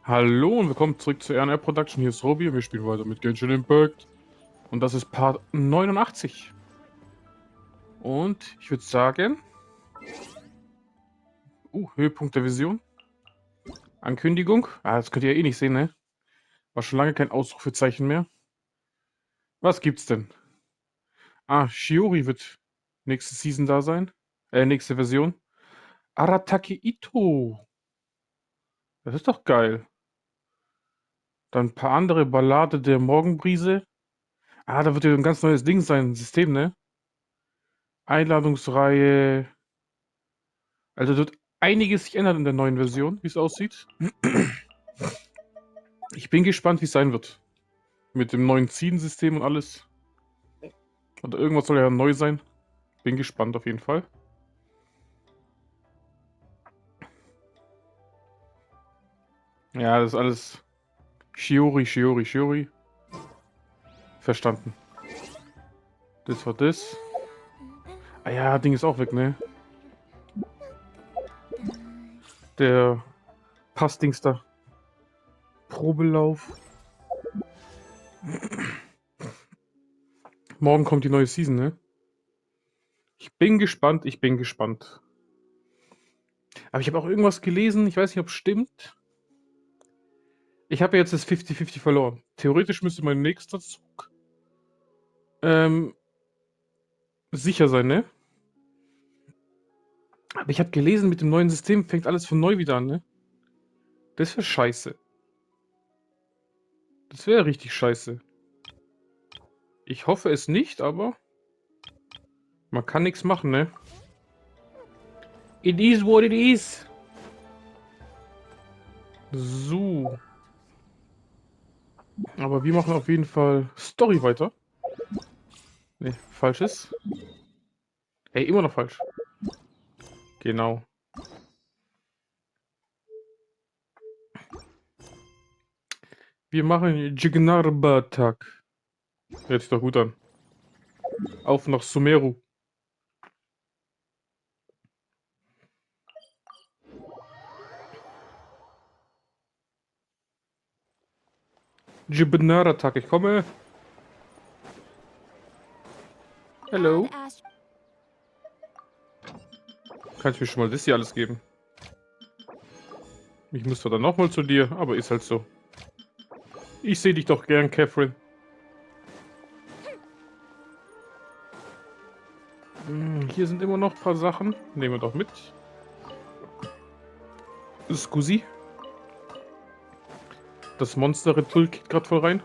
Hallo und willkommen zurück zu R&R Production. Hier ist Robi und wir spielen weiter mit Genshin Impact. Und das ist Part 89. Und ich würde sagen... Höhepunkt der Vision. Ankündigung. Das könnt ihr ja eh nicht sehen, ne? War schon lange kein Ausrufezeichen mehr. Was gibt's denn? Shiori wird nächste Season da sein. Nächste Version. Aratake Ito. Das ist doch geil. Dann ein paar andere Ballade der Morgenbrise. Da wird ja ein ganz neues Ding sein. System, ne? Einladungsreihe. Also wird einiges sich ändern in der neuen Version, wie es aussieht. Ich bin gespannt, wie es sein wird. Mit dem neuen Ziehensystem und alles. Oder irgendwas soll ja neu sein. Bin gespannt auf jeden Fall. Ja, das ist alles Shiori. Verstanden. Das war das. Ja, Ding ist auch weg, ne? Der Passdings da. Probelauf. Morgen kommt die neue Season, ne? Ich bin gespannt. Aber ich habe auch irgendwas gelesen, ich weiß nicht, ob es stimmt. Ich habe jetzt das 50-50 verloren. Theoretisch müsste mein nächster Zug sicher sein, ne? Aber ich habe gelesen, mit dem neuen System fängt alles von neu wieder an, ne? Das wäre scheiße. Das wäre richtig scheiße. Ich hoffe es nicht, aber man kann nichts machen, ne? It is what it is. So. Aber wir machen auf jeden Fall Story weiter. Ne, falsches. Hey, immer noch falsch. Genau. Wir machen Jignarbatak. Hört sich doch gut an. Auf nach Sumeru. Jignaratak, ich komme. Hello. Kannst du mir schon mal das hier alles geben? Ich muss zwar dann nochmal zu dir, aber ist halt so. Ich sehe dich doch gern, Catherine. Hier sind immer noch ein paar Sachen. Nehmen wir doch mit. Scusi. Das Monster Red Bull kickt gerade voll rein.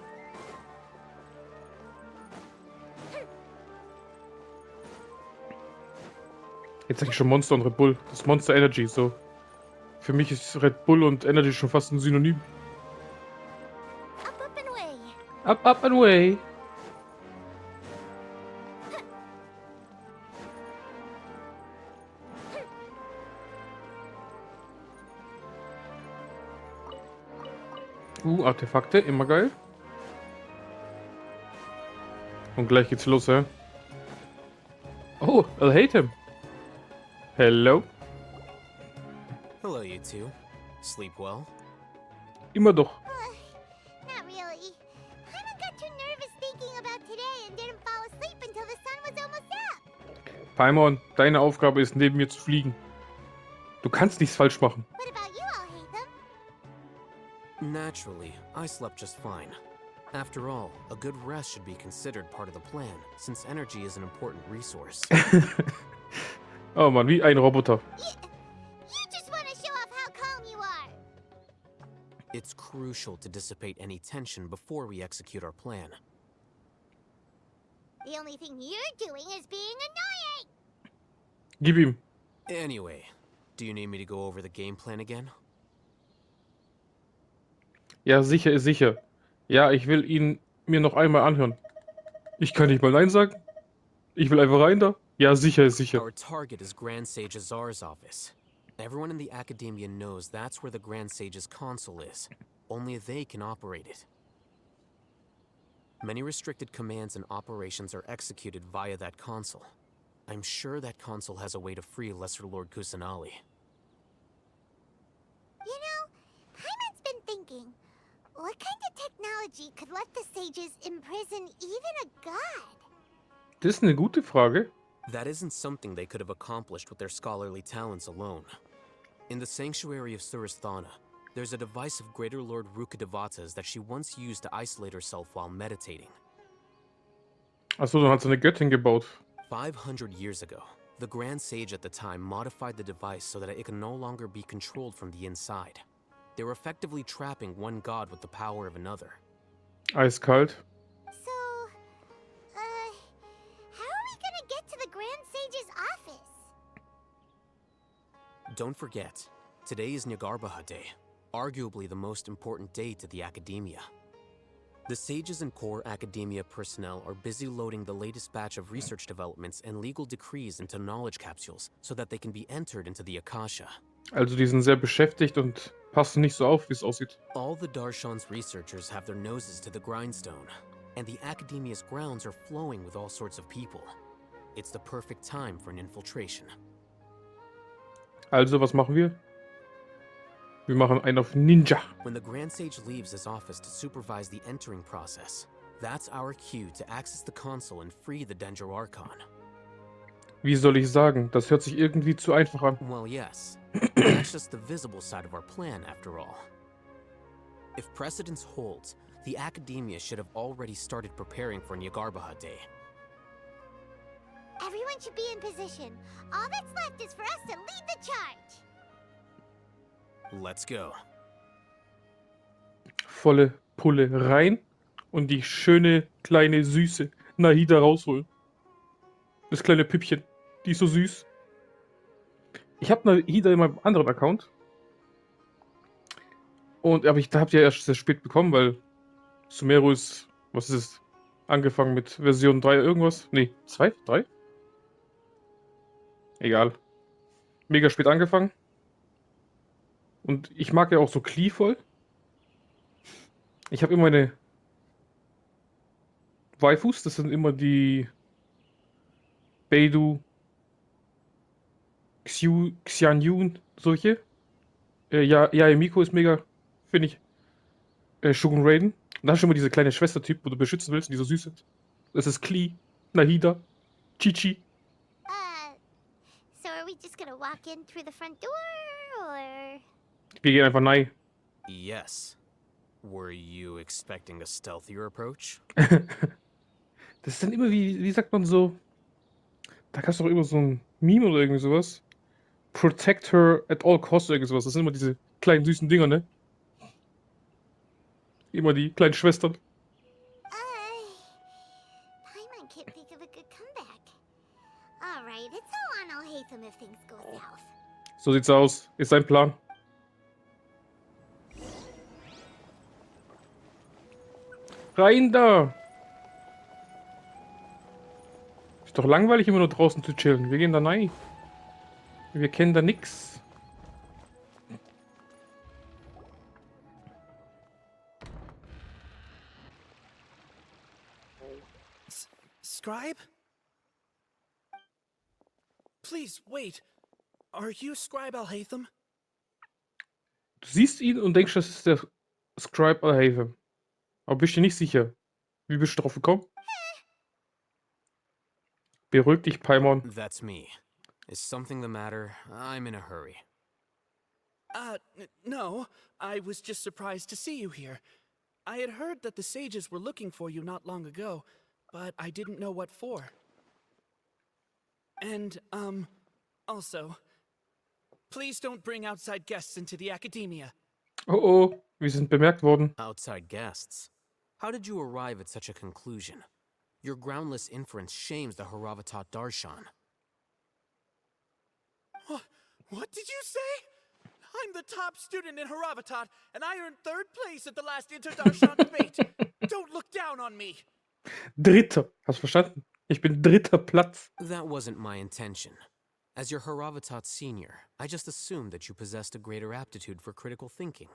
Jetzt sag ich schon Monster und Red Bull. Das Monster Energy, so. Für mich ist Red Bull und Energy schon fast ein Synonym. Up and away. Artefakte, immer geil. Und gleich geht's los, hä? Oh, I'll hate him. Hello. Hello, you two. Sleep well? Immer doch. Not really. Hana got too nervous thinking about today and didn't fall asleep until the sun was almost up. Paimon, deine Aufgabe ist, neben mir zu fliegen. Du kannst nichts falsch machen. What about you all, Hatham? Naturally, I slept just fine. After all, a good rest should be considered part of the plan, since energy is an important resource. Oh Mann, wie ein Roboter. You just want to show off how calm you are. It's crucial to dissipate any tension before we execute our plan. The only thing you're doing is being annoying. Gib ihm. Anyway, do you need me to go over the game plan again? Ja, sicher ist sicher. Ja, ich will ihn mir noch einmal anhören. Ich kann nicht mal Nein sagen. Ich will einfach rein da. Ja, sicher ist sicher. Our target is Grand Sage Azar's office. Everyone in the Academia knows that's where the Grand Sage's console is. Only they can operate it. Many restricted commands and operations are executed via that console. I'm sure that console has a way to free Lesser Lord Kusanali. You know, Hyman's been thinking. What kind of technology could let the sages imprison even a god? Das ist eine gute Frage. That isn't something they could have accomplished with their scholarly talents alone. In the sanctuary of Suristhana, there's a device of Greater Lord Rukkhadevata's that she once used to isolate herself while meditating. Achso, dann hat sie eine Göttin gebaut. 500 years ago, the Grand Sage at the time modified the device so that it could no longer be controlled from the inside. They were effectively trapping one god with the power of another. Eiskalt. So, how are we gonna get to the Grand Sage's office? Don't forget, today is Nyagarbha Day, arguably the most important day to the academia. The sages and core academia personnel are busy loading the latest batch of research developments and legal decrees into knowledge capsules so that they can be entered into the Akasha. Also die sind sehr beschäftigt und passen nicht so auf, wie es aussieht. All the Darshan's researchers have their noses to the grindstone, and the academia's grounds are flowing with all sorts of people. It's the perfect time for an infiltration. Also, was machen wir? Wir machen einen auf Ninja. When the Grand Sage leaves his office to supervise the entering process, that's our cue to access the console and free the Dendro-Archon. Wie soll ich sagen? Das hört sich irgendwie zu einfach an. Well, yes. That's just the visible side of our plan, after all. If precedence holds, the academia should have already started preparing for Nyagarbha Day. Everyone should be in position. All that's left is for us to lead the charge. Let's go. Volle Pulle rein und die schöne, kleine, süße Nahida rausholen. Das kleine Püppchen. Die ist so süß. Ich habe Nahida in meinem anderen Account. Aber da habt ihr erst sehr spät bekommen, weil Sumeru ist, was ist es? Angefangen mit Version 3 irgendwas? Nee, 2? 3? Egal. Mega spät angefangen. Und ich mag ja auch so Klee voll. Ich habe immer meine Waifus, das sind immer die Beidou, Xianyun, solche. Miko ist mega, finde ich. Shogun Raiden. Und dann hast du immer diese kleine Schwestertyp, wo du beschützen willst, die so süß sind. Das ist Klee, Nahida, Chichi. So are we just gonna walk in through the front door, or? Wir gehen einfach rein. Yes. Were you expecting a stealthier approach? Das ist dann immer wie sagt man so, da gab es doch immer so ein Meme oder irgendwie sowas. Protect her at all costs oder irgendwie sowas. Das sind immer diese kleinen süßen Dinger, ne? Immer die kleinen Schwestern. Paimon can't think of a good comeback. Alright, it's all on Alhaitham if things go south. So sieht's aus. Ist sein Plan. Rein da! Ist doch langweilig, immer nur draußen zu chillen. Wir gehen da rein. Wir kennen da nix. Scribe? Please, wait. Are you Scribe Alhaitham? Du siehst ihn und denkst, das ist der Scribe Alhaitham. Aber bist dir nicht sicher. Wie bist du drauf gekommen? Beruhig dich, Paimon. That's me. Is something the matter? I'm in a hurry. No. I was just surprised to see you here. I had heard that the sages were looking for you not long ago, but I didn't know what for. And, also, please don't bring outside guests into the academia. Oh, wir sind bemerkt worden. Outside guests. How did you arrive at such a conclusion? Your groundless inference shames the Haravatat Darshan. What did you say? I'm the top student in Haravatat, and I earned 3rd place at the last Inter-Darshan debate. Don't look down on me. Dritter. Hast du verstanden? Ich bin dritter Platz. That wasn't my intention. As your Haravatat senior, I just assumed that you possessed a greater aptitude for critical thinking.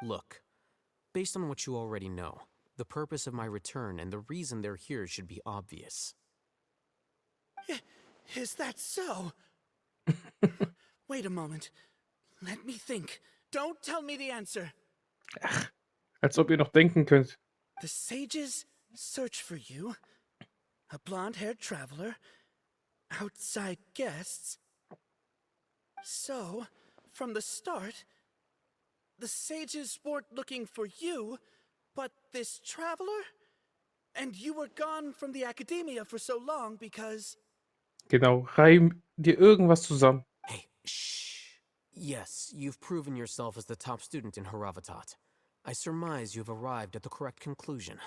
Look, based on what you already know, the purpose of my return and the reason they're here should be obvious. Is that so? Wait a moment. Let me think. Don't tell me the answer. Als ob ihr noch denken könnt. The sages search for you, a blonde-haired traveler, outside guests. So, from the start, the sages weren't looking for you, but this traveler? And you were gone from the academia for so long because... Genau, reim dir irgendwas zusammen. Hey, shh. Yes, you've proven yourself as the top student in Haravatat. I surmise you've arrived at the correct conclusion.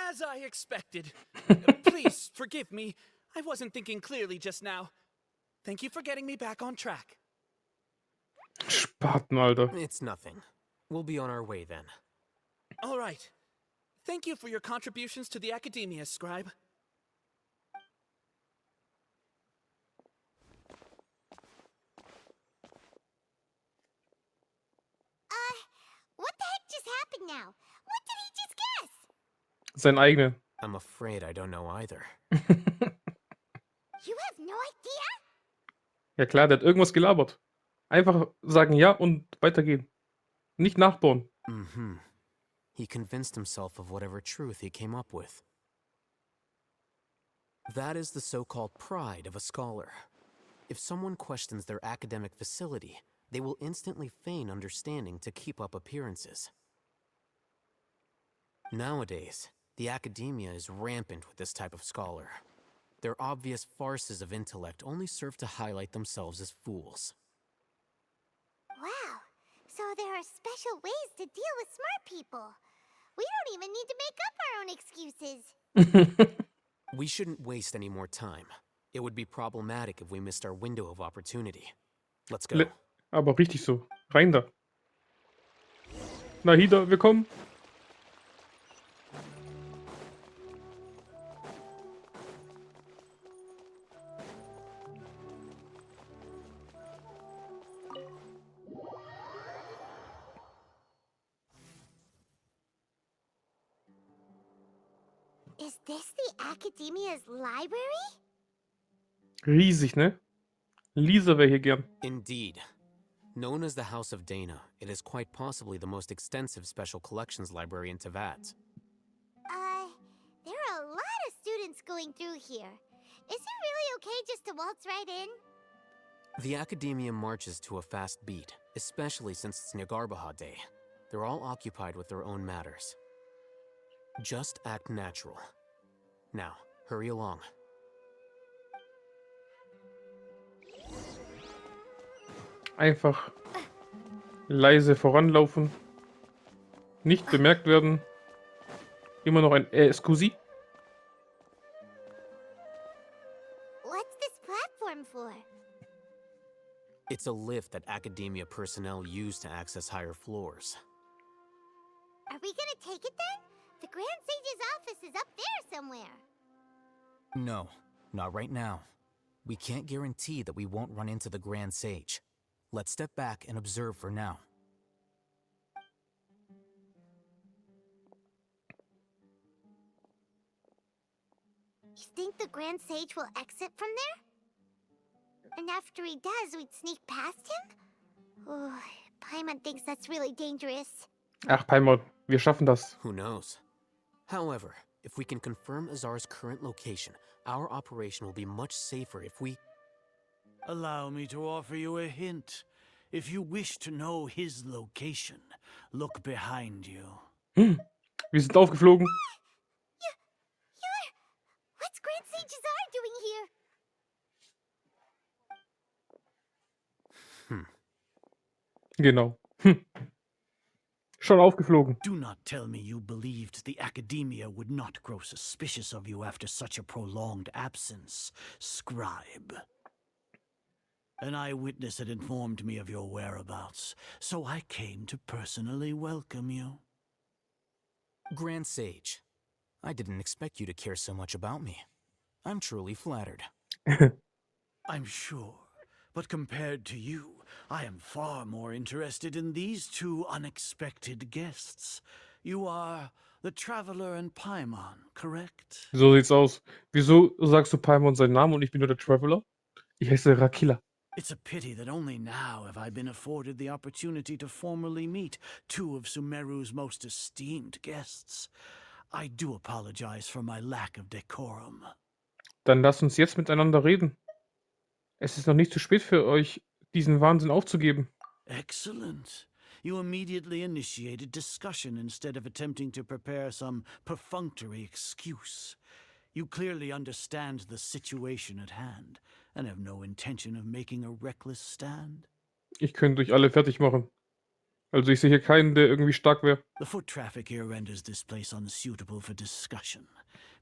As I expected. Please forgive me. I wasn't thinking clearly just now. Thank you for getting me back on track. Spaten, Alter. It's nothing. We'll be on our way then. All right. Thank you for your contributions to the academia, Scribe. What the heck just happened now? What did he just guess? Sein eigener. I'm afraid I don't know either. You have no idea? Ja klar, der hat irgendwas gelabert. Einfach sagen ja und weitergehen. Nicht nachbauen. Mm-hmm. He convinced himself of whatever truth he came up with. That is the so-called pride of a scholar. If someone questions their academic facility, they will instantly feign understanding to keep up appearances. Nowadays, the academia is rampant with this type of scholar. Their obvious farces of intellect only serve to highlight themselves as fools. Wow. So there are special ways to deal with smart people. We don't even need to make up our own excuses. We shouldn't waste any more time. It would be problematic if we missed our window of opportunity. Let's go. Aber richtig so. Rein da. Nahida, wir kommen. Is this the Academia's library? Riesig, ne? Lisa wäre hier gern. Indeed. Known as the House of Dana, it is quite possibly the most extensive special collections library in Teyvat. There are a lot of students going through here. Is it really okay just to waltz right in? The Academia marches to a fast beat, especially since it's Nyargarbaha Day. They're all occupied with their own matters. Just act natural. Now, hurry along. Einfach leise voranlaufen. Nicht bemerkt werden. Immer noch ein Scusi. What's this platform for? It's a lift that Academia personnel use to access higher floors. Are we gonna take it then? The Grand Sage's office is up there somewhere. No, not right now. We can't guarantee that we won't run into the Grand Sage. Let's step back and observe for now. You think the Grand Sage will exit from there? And after he does, we'd sneak past him? Oh, Paimon thinks that's really dangerous. Ach, Paimon, wir schaffen das. Who knows? However, if we can confirm Azar's current location, our operation will be much safer if we... Allow me to offer you a hint. If you wish to know his location, look behind you. Wir sind aufgeflogen. What's Grand Sage Azar doing here? Genau. Schon aufgeflogen. Do not tell me you believed the Academia would not grow suspicious of you after such a prolonged absence, Scribe. An eyewitness had informed me of your whereabouts, so I came to personally welcome you. Grand Sage, I didn't expect you to care so much about me. I'm truly flattered. I'm sure, but compared to you, I am far more interested in these two unexpected guests. You are the Traveler and Paimon, correct? So sieht's aus. Wieso sagst du Paimon seinen Namen und ich bin nur der Traveler? Ich heiße Rakila. It's a pity that only now have I been afforded the opportunity to formally meet two of Sumeru's most esteemed guests. I do apologize for my lack of decorum. Dann lasst uns jetzt miteinander reden. Es ist noch nicht zu spät für euch, diesen Wahnsinn aufzugeben. Excellent. You immediately initiated discussion instead of attempting to prepare some perfunctory excuse. You clearly understand the situation at hand and have no intention of making a reckless stand. Ich könnte euch alle fertig machen. Also ich sehe hier keinen, der irgendwie stark wäre. The foot traffic here renders this place unsuitable for discussion.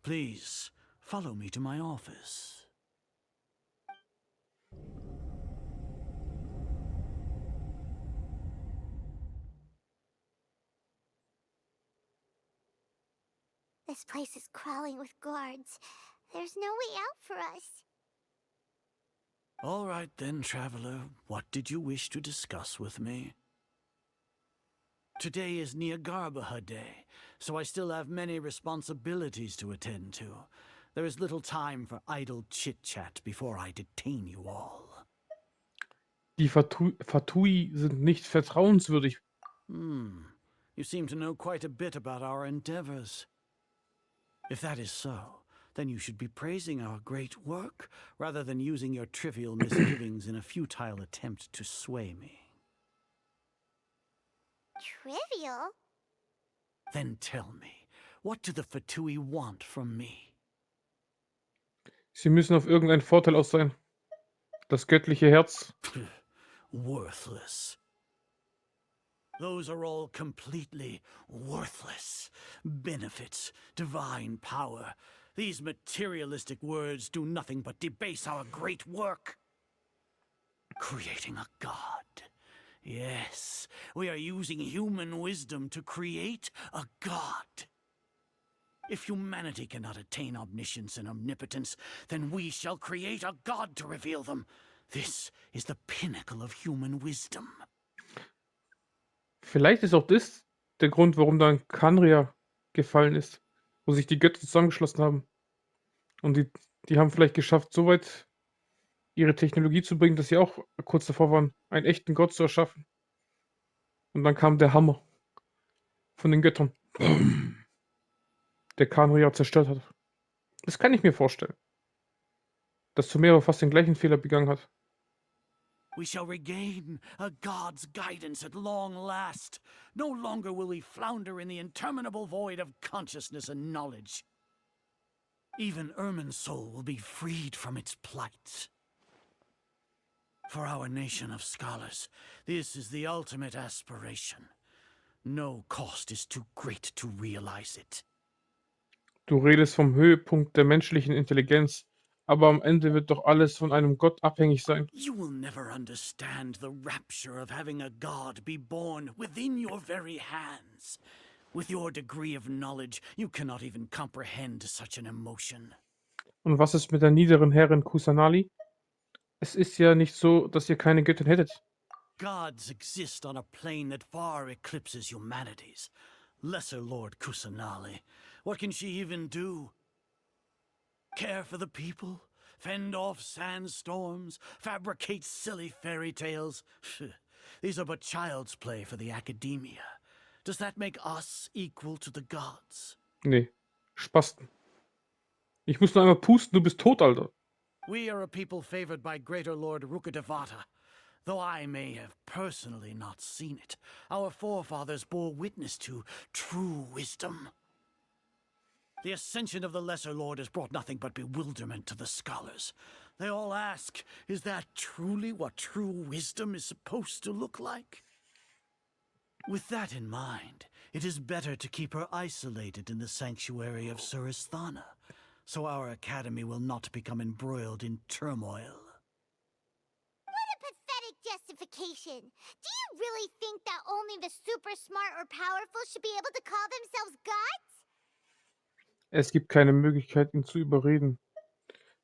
Please, follow me to my office. This place is crawling with guards. There's no way out for us. All right then, traveler. What did you wish to discuss with me? Today is Nahida Day, so I still have many responsibilities to attend to. There is little time for idle chit-chat before I detain you all. Die Fatui sind nicht vertrauenswürdig. You seem to know quite a bit about our endeavors. If that is so, then you should be praising our great work rather than using your trivial misgivings in a futile attempt to sway me. Trivial? Then tell me, what do the Fatui want from me? Sie müssen auf irgendeinen Vorteil aus sein. Das göttliche Herz. Worthless. Those are all completely worthless. Benefits, divine power. These materialistic words do nothing but debase our great work. Creating a god. Yes, we are using human wisdom to create a god. If humanity cannot attain omniscience and omnipotence, then we shall create a god to reveal them. This is the pinnacle of human wisdom. Vielleicht ist auch das der Grund, warum dann Khaenri'ah gefallen ist, wo sich die Götter zusammengeschlossen haben. Und die haben vielleicht geschafft, so weit ihre Technologie zu bringen, dass sie auch kurz davor waren, einen echten Gott zu erschaffen. Und dann kam der Hammer von den Göttern, der Khaenri'ah zerstört hat. Das kann ich mir vorstellen. Dass Sumeru fast den gleichen Fehler begangen hat. We shall regain a god's guidance at long last. No longer will we flounder in the interminable void of consciousness and knowledge. Even Ermin's soul will be freed from its plight. For our nation of scholars, this is the ultimate aspiration. No cost is too great to realize it. Du redest vom Höhepunkt der menschlichen Intelligenz, aber am Ende wird doch alles von einem Gott abhängig sein. You will never understand the rapture of having a god be born within your very hands. With your degree of knowledge, you cannot even comprehend such an emotion. Und was ist mit der niederen Herrin Kusanali? Es ist ja nicht so, dass ihr keine Göttin hättet. Gods exist on a plane that far eclipses humanity's. Lesser Lord Kusanali, what can she even do? Care for the people? Fend off sandstorms? Fabricate silly fairy tales? These are but child's play for the academia. Does that make us equal to the gods? Nee, Spasten. Ich muss nur einmal pusten, du bist tot, Alter. We are a people favored by Greater Lord Rukkhadevata. Though I may have personally not seen it, our forefathers bore witness to true wisdom. The ascension of the Lesser Lord has brought nothing but bewilderment to the scholars. They all ask, is that truly what true wisdom is supposed to look like? With that in mind, it is better to keep her isolated in the sanctuary of Suristhana, so our academy will not become embroiled in turmoil. What a pathetic justification. Do you really think that only the super smart or powerful should be able to call themselves gods? Es gibt keine Möglichkeit, ihn zu überreden.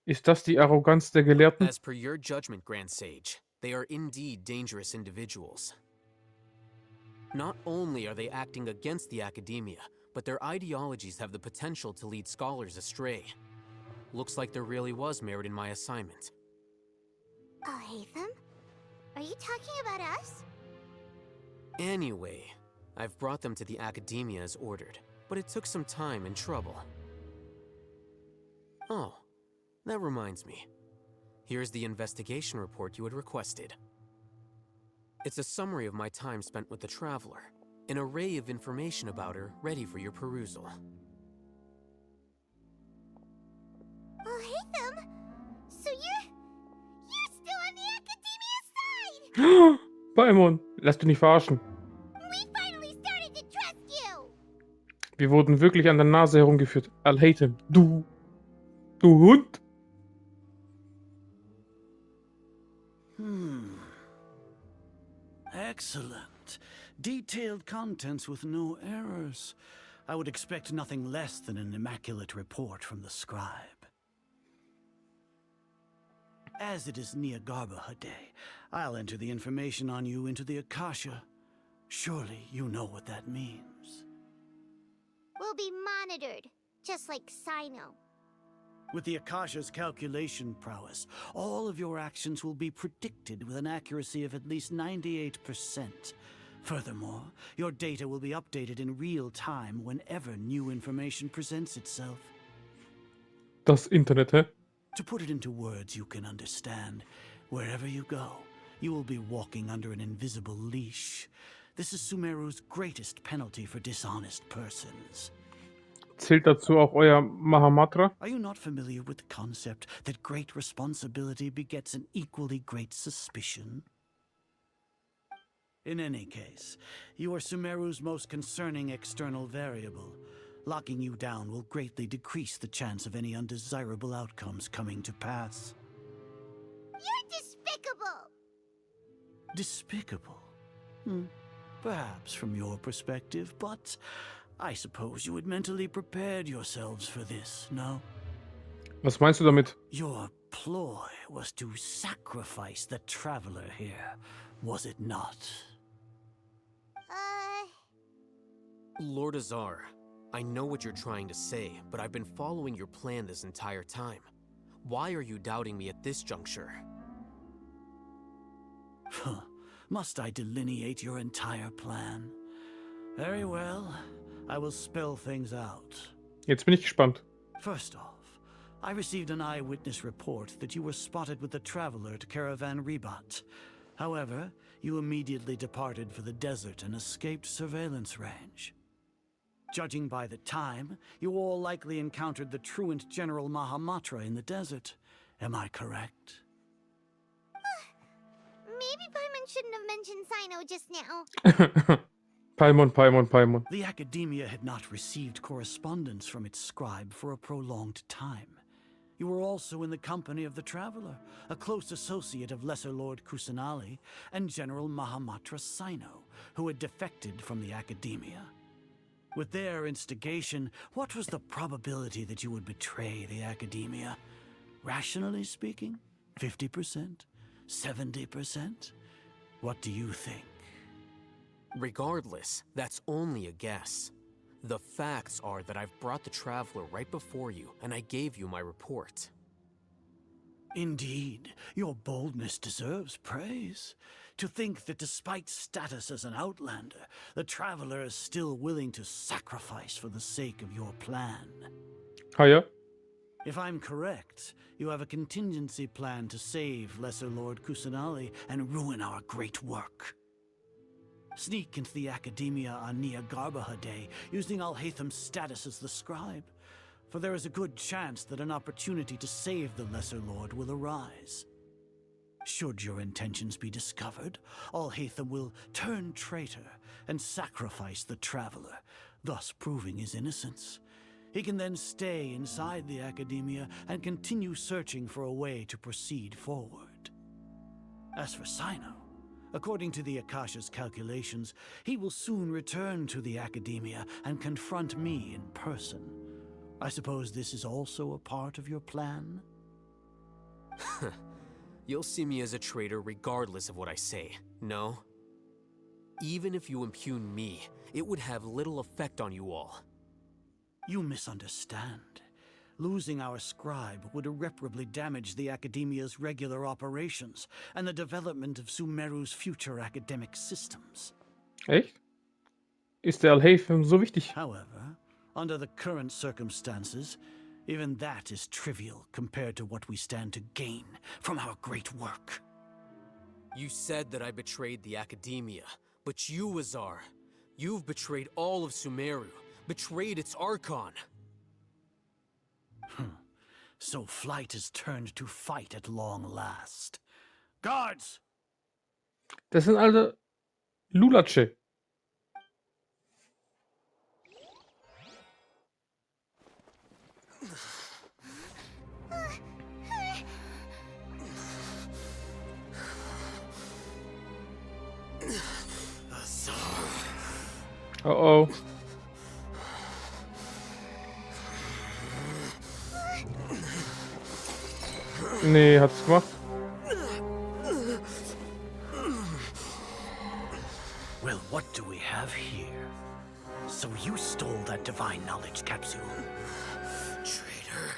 Ist das die Arroganz der Gelehrten? As per your judgment, Grand Sage, they are indeed dangerous individuals. Not only are they acting against the academia, but their ideologies have the potential to lead scholars astray. Looks like there really was merit in my assignment. I'll hate them. Are you talking about us? Anyway, I've brought them to the Academia as ordered, but it took some time and trouble. Oh, that reminds me. Here's the investigation report you had requested. It's a summary of my time spent with the Traveler, an array of information about her ready for your perusal. Oh, hey them! So you're still on the Academia side! Paimon, lass dich nicht verarschen. We finally started to trust you! Wir wurden wirklich an der Nase herumgeführt. Alhaitham, du Hund! Excellent. Detailed contents with no errors. I would expect nothing less than an immaculate report from the scribe. As it is Nahida Day, I'll enter the information on you into the Akasha. Surely you know what that means. We'll be monitored, just like Sino. With the Akasha's calculation prowess, all of your actions will be predicted with an accuracy of at least 98%. Furthermore, your data will be updated in real time whenever new information presents itself. Das Internet, hä? To put it into words you can understand, wherever you go, you will be walking under an invisible leash. This is Sumeru's greatest penalty for dishonest persons. Zählt dazu auch euer Mahamatra? Are you not familiar with the concept that great responsibility begets an equally great suspicion? In any case, you are Sumeru's most concerning external variable. Locking you down will greatly decrease the chance of any undesirable outcomes coming to pass. You're despicable! Despicable? Perhaps from your perspective, but I suppose you had mentally prepared yourselves for this, no? Was meinst du damit? Your ploy was to sacrifice the Traveler here, was it not? Lord Azar, I know what you're trying to say, but I've been following your plan this entire time. Why are you doubting me at this juncture? Must I delineate your entire plan? Very well. I will spell things out. Jetzt bin ich gespannt. First off, I received an eyewitness report that you were spotted with the Traveler at Caravan Rebat. However, you immediately departed for the desert and escaped surveillance range. Judging by the time, you all likely encountered the truant General Mahamatra in the desert. Am I correct? Maybe Paimon shouldn't have mentioned Sino just now. Paimon. The Academia had not received correspondence from its scribe for a prolonged time. You were also in the company of the Traveler, a close associate of Lesser Lord Kusanali and General Mahamatra Sino, who had defected from the Academia. With their instigation, what was the probability that you would betray the Academia? Rationally speaking, 50%? 70%? What do you think? Regardless, that's only a guess. The facts are that I've brought the Traveler right before you, and I gave you my report. Indeed, your boldness deserves praise. To think that despite status as an outlander, the Traveler is still willing to sacrifice for the sake of your plan. Ah ja? If I'm correct, you have a contingency plan to save Lesser Lord Kusanali and ruin our great work. Sneak into the Academia on Nahida Day, using Alhaitham's status as the scribe, for there is a good chance that an opportunity to save the Lesser Lord will arise. Should your intentions be discovered, Alhaitham will turn traitor and sacrifice the Traveler, thus proving his innocence. He can then stay inside the Academia and continue searching for a way to proceed forward. As for Sino, according to the Akasha's calculations, he will soon return to the Academia and confront me in person. I suppose this is also a part of your plan? You'll see me as a traitor regardless of what I say, no? Even if you impugn me, it would have little effect on you all. You misunderstand. Losing our scribe would irreparably damage the Academia's regular operations and the development of Sumeru's future academic systems. Echt? Ist der Alhaitham so wichtig? However, under the current circumstances, even that is trivial compared to what we stand to gain from our great work. You said that I betrayed the Academia, but you, Azar, you've betrayed all of Sumeru, betrayed its Archon. So flight has turned to fight at long last. Guards! Das sind alte Lulatsche. Oh oh. Nee, hat's gemacht. Well, what do we have here? So you stole that divine knowledge capsule. Traitor!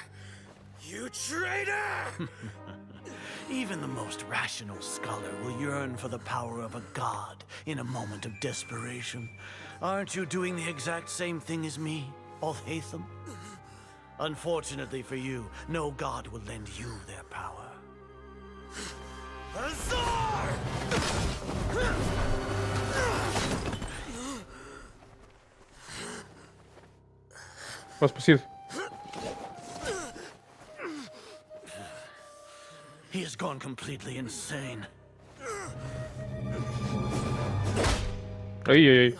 You traitor! Even the most rational scholar will yearn for the power of a god in a moment of desperation. Aren't you doing the exact same thing as me, Alhaitham? Unfortunately for you, no god will lend you their power. Azar! Was passiert? He has gone completely insane. Ei, ei, ei.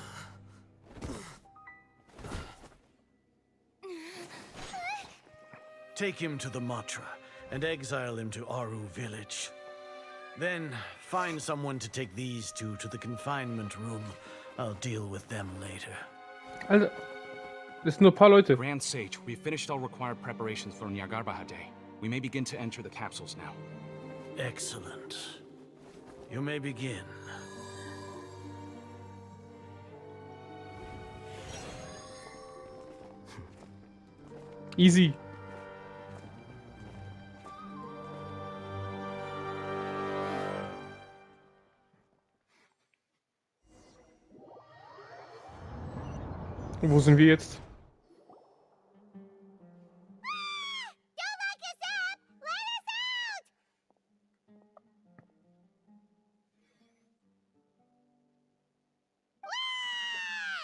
Take him to the Matra and exile him to Aru village. Then find someone to take these two to the confinement room. I'll deal with them later. Alter, das sind nur ein paar Leute. Grand Sage, we've finished all required preparations for Nyargarbaha Day. We may begin to enter the capsules now. Excellent. You may begin. Easy. Wo sind wir jetzt? Don't lock us up!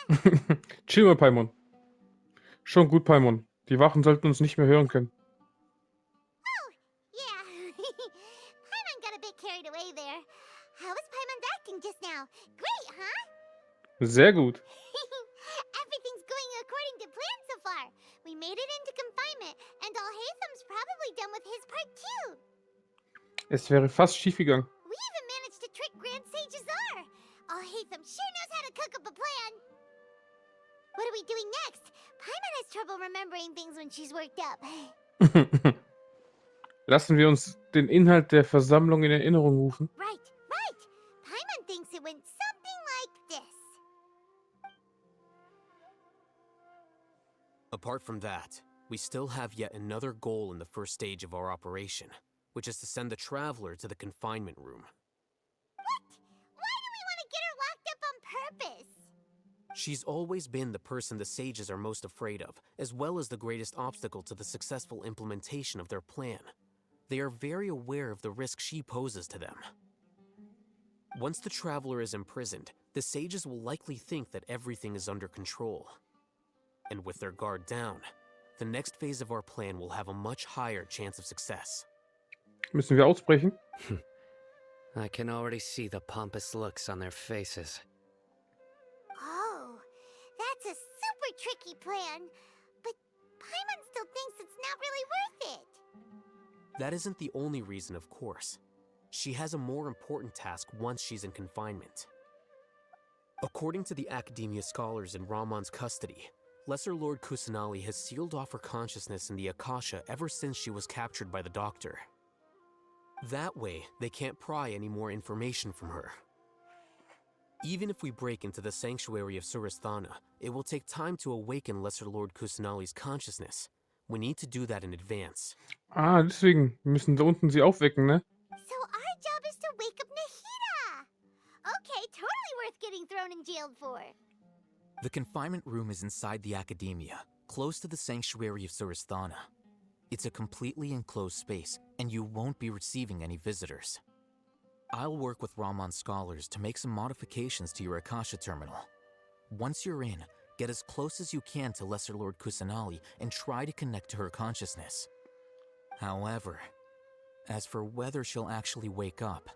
Let us out! Chill mal, Paimon. Schon gut, Paimon. Die Wachen sollten uns nicht mehr hören können. Oh, yeah. Paimon got a bit carried away there. How was Paimon's acting just now? Great, huh? Sehr gut. Everything's going according to plan so far. We made it into confinement, and Alhaitham's probably done with his part too. Es wäre fast schief gegangen. We even managed to trick Grand Sage Azar. Alhaitham sure knows how to cook up a plan. What are we doing next? Paimon has trouble remembering things when she's worked up. Lassen wir uns den Inhalt der Versammlung in Erinnerung rufen. Right. Paimon thinks it went something like this. Apart from that, we still have yet another goal in the first stage of our operation, which is to send the Traveler to the confinement room. What? Why do we want to get her locked up on purpose? She's always been the person the sages are most afraid of, as well as the greatest obstacle to the successful implementation of their plan. They are very aware of the risk she poses to them. Once the Traveler is imprisoned, the sages will likely think that everything is under control. And with their guard down, the next phase of our plan will have a much higher chance of success. Müssen wir ausbrechen? I can already see the pompous looks on their faces. Oh, that's a super tricky plan. But Paimon still thinks it's not really worth it. That isn't the only reason, of course. She has a more important task once she's in confinement. According to the Academia scholars in Ramon's custody, Lesser Lord Kusanali has sealed off her consciousness in the Akasha ever since she was captured by the Doctor. That way, they can't pry any more information from her. Even if we break into the sanctuary of Suristhana, it will take time to awaken Lesser Lord Kusanali's consciousness, We need to do that in advance. Ah, deswegen. Wir müssen da unten sie aufwecken, ne? So our job is to wake up Nahida! Okay, totally worth getting thrown and jailed for. The confinement room is inside the Academia, close to the sanctuary of Surasthana. It's a completely enclosed space, and you won't be receiving any visitors. I'll work with Raman scholars to make some modifications to your Akasha terminal. Once you're in, get as close as you can to Lesser Lord Kusanali and try to connect to her consciousness. However, as for whether she'll actually wake up,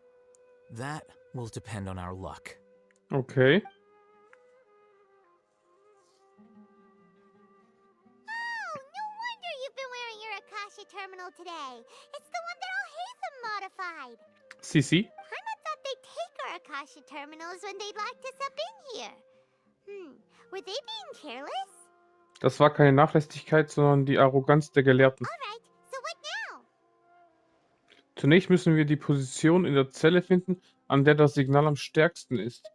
that will depend on our luck. Okay. Oh, no wonder you've been wearing your Akasha terminal today. It's the one that Al-Haytham modified. Sisi. Paimon thought they'd take our Akasha terminals when they'd locked us up in here. Were they being careless? Das war keine Nachlässigkeit, sondern die Arroganz der Gelehrten. Alright, so what now? Zunächst müssen wir die Position in der Zelle finden, an der das Signal am stärksten ist.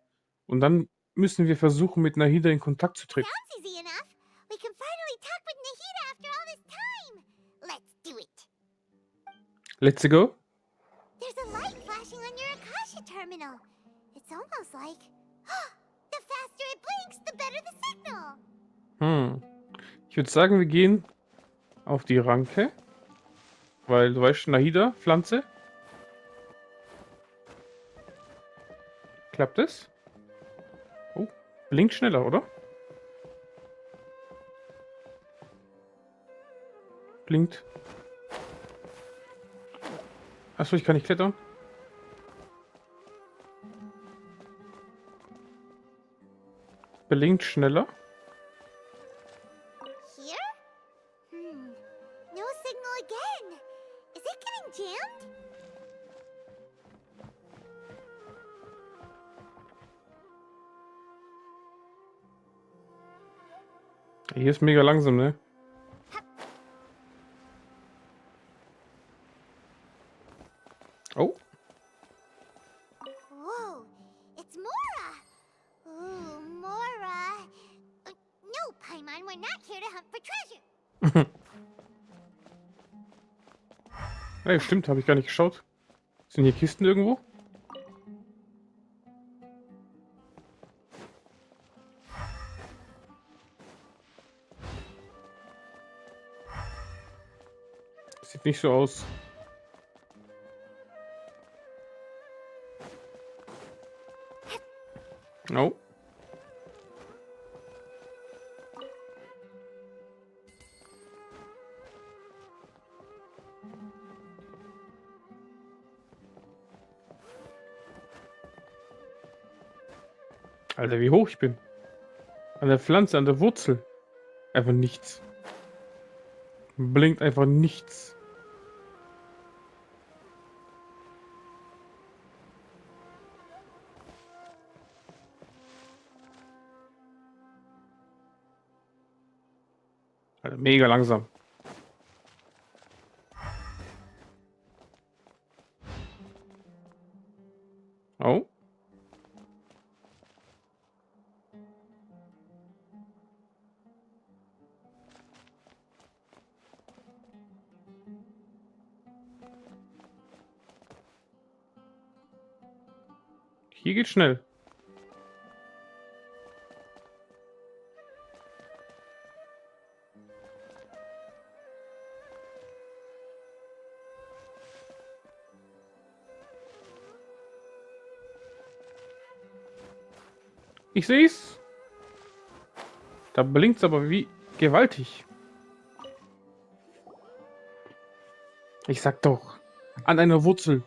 Und dann müssen wir versuchen, mit Nahida in Kontakt zu treten. Sounds easy enough. We can finally talk with Nahida after all this time. Let's do it. Let's go. There's a light flashing on your Akasha terminal. It's almost like... the faster it blinks, the better the signal. Ich würde sagen, wir gehen auf die Ranke. Weil, du weißt, Nahida, Pflanze. Klappt es? Oh, blinkt schneller, oder? Blinkt. Achso, ich kann nicht klettern. Blinkt schneller. Here? No signal again. Is it getting jammed? Hier ist mega langsam, ne? Oh, Whoa, it's Mora! Ooh, Mora. No, Paimon, we're not here to hunt for treasure. ja, stimmt, habe ich gar nicht geschaut. Sind hier Kisten irgendwo? Sieht nicht so aus. Oh. Alter, wie hoch ich bin. An der Pflanze, an der Wurzel. Einfach nichts. Blinkt einfach nichts. Alter, mega langsam. Oh. Hier geht's schnell. Ich seh's. Da blinkt's aber wie gewaltig. Ich sag doch. An einer Wurzel.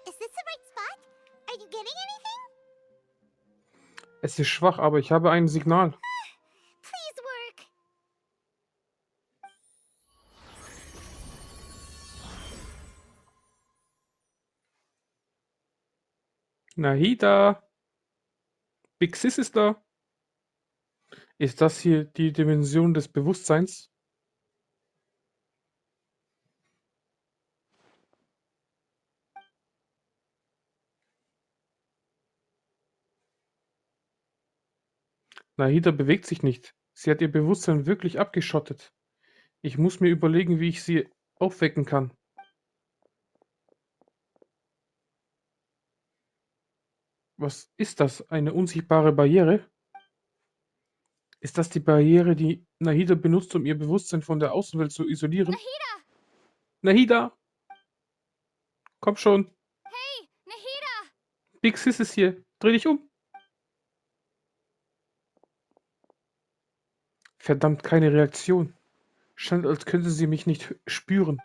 Is this the right spot? Are you getting anything? Es ist schwach, aber ich habe ein Signal. Please work. Nahida. Big Sis ist da. Ist das hier die Dimension des Bewusstseins? Nahida bewegt sich nicht. Sie hat ihr Bewusstsein wirklich abgeschottet. Ich muss mir überlegen, wie ich sie aufwecken kann. Was ist das? Eine unsichtbare Barriere? Ist das die Barriere, die Nahida benutzt, um ihr Bewusstsein von der Außenwelt zu isolieren? Nahida! Nahida! Komm schon! Hey, Nahida! Big Sis ist hier. Dreh dich um! Verdammt, keine Reaktion. Scheint, als könnte sie mich nicht spüren.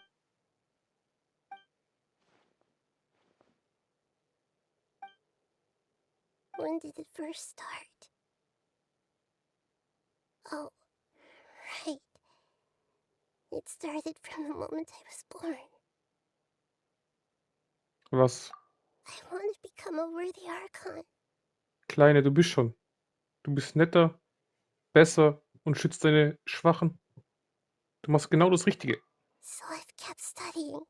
When did it first start? Oh, right. It started from the moment I was born. Was? I want to become a worthy Archon. Kleine, du bist schon. Du bist netter, besser und schützt deine Schwachen. Du machst genau das Richtige. So I've kept studying.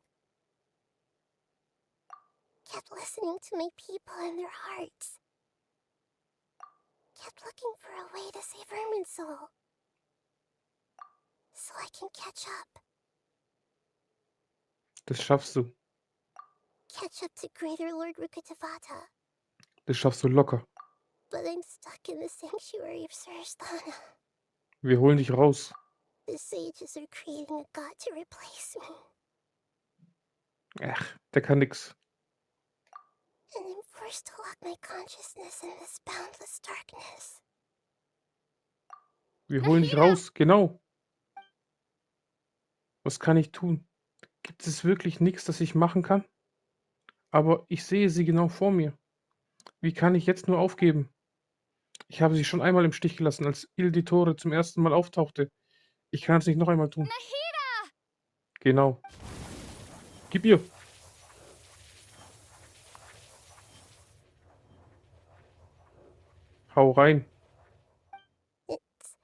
Kept listening to my people and their hearts. Kept looking for a way to save Irminsul. So I can catch up. Das schaffst du. Catch up to Greater Lord Rukkhadevata. Das schaffst du locker. But I'm stuck in the sanctuary of Surasthana. Wir holen dich raus. The sages are creating a god to replace me. Ach, der kann nix. And I'm forced to lock my consciousness in this boundless darkness. Wir holen dich raus, genau. Was kann ich tun? Gibt es wirklich nichts, das ich machen kann? Aber ich sehe sie genau vor mir. Wie kann ich jetzt nur aufgeben? Ich habe sie schon einmal im Stich gelassen, als Il Dittore zum ersten Mal auftauchte. Ich kann es nicht noch einmal tun. Nahida! Genau. Gib ihr. Hau rein. It's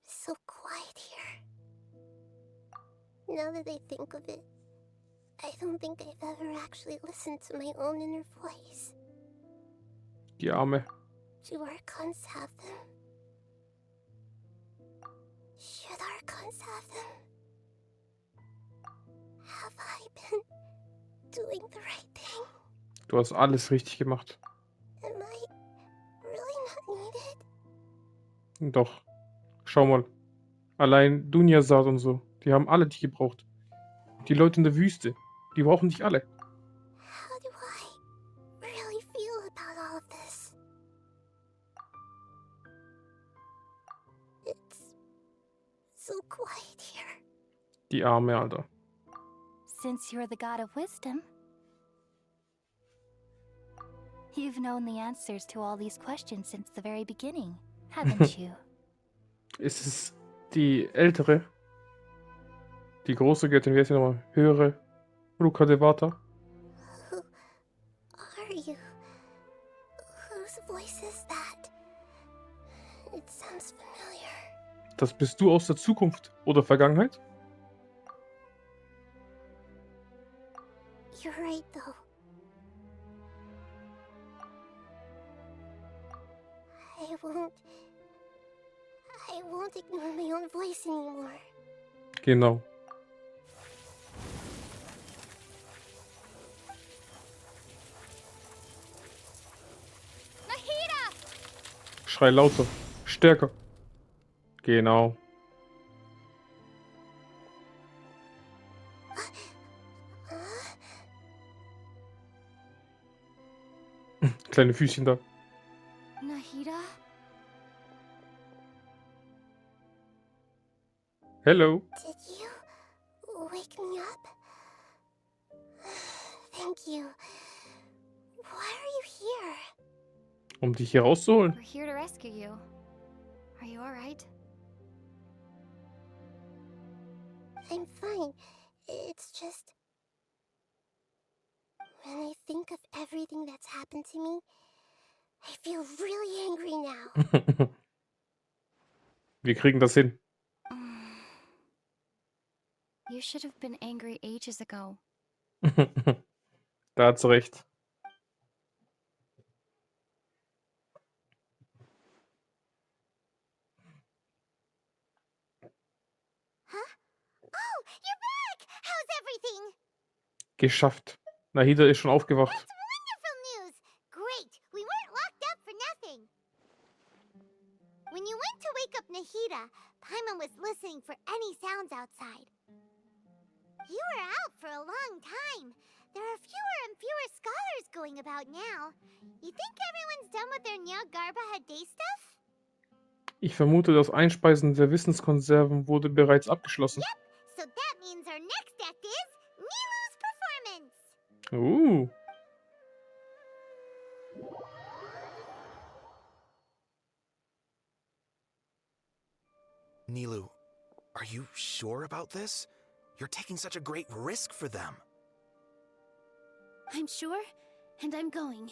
so quiet here. Now that I think of it, I don't think I've ever actually listened to my own inner voice. Die Arme. Do Archons have them? Should Archons have them? Have I been doing the right thing? Du hast alles richtig gemacht. Am I really not needed? Doch. Schau mal. Allein Dunyazad und so. Die haben alle dich gebraucht. Die Leute in der Wüste. Die brauchen dich alle. How do I really feel about all of this? It's so quiet here. Die Arme, Alter. Since you're the god of wisdom, you've known the answers to all these questions since the very beginning, haven't you? Ist es die ältere? Die große Göttin, wie heißt sie nochmal? Höhere Rukkhadevata? Who are you? Whose voice is that? It sounds familiar. Das bist du aus der Zukunft oder Vergangenheit? You're right, though. I won't ignore my own voice anymore. Genau. Nahida! Schrei lauter. Stärker. Genau. Kleine Füßchen da. Nahida? Hello. Did you wake me up? Thank you. Why are you here? Um dich hier rauszuholen. We're here to rescue you. Are you alright? I'm fine. It's just... When I think of everything that's happened to me, I feel really angry now. Wir kriegen das hin. You should have been angry ages ago. Da hat's recht. exciting! Geschafft. Nahida ist schon aufgewacht. That's wonderful news! Great! We weren't locked up for nothing! When you went to wake up Nahida, Paimon was listening for any sounds outside. You were out for a long time. There are fewer and fewer scholars going about now. You think everyone's done with their Nyagarbaha Day stuff? Ich vermute, das Einspeisen der Wissenskonserven wurde bereits abgeschlossen. Yep, so that means our next act is Nilu's performance! Nilu, are you sure about this? You're taking such a great risk for them. I'm sure, and I'm going.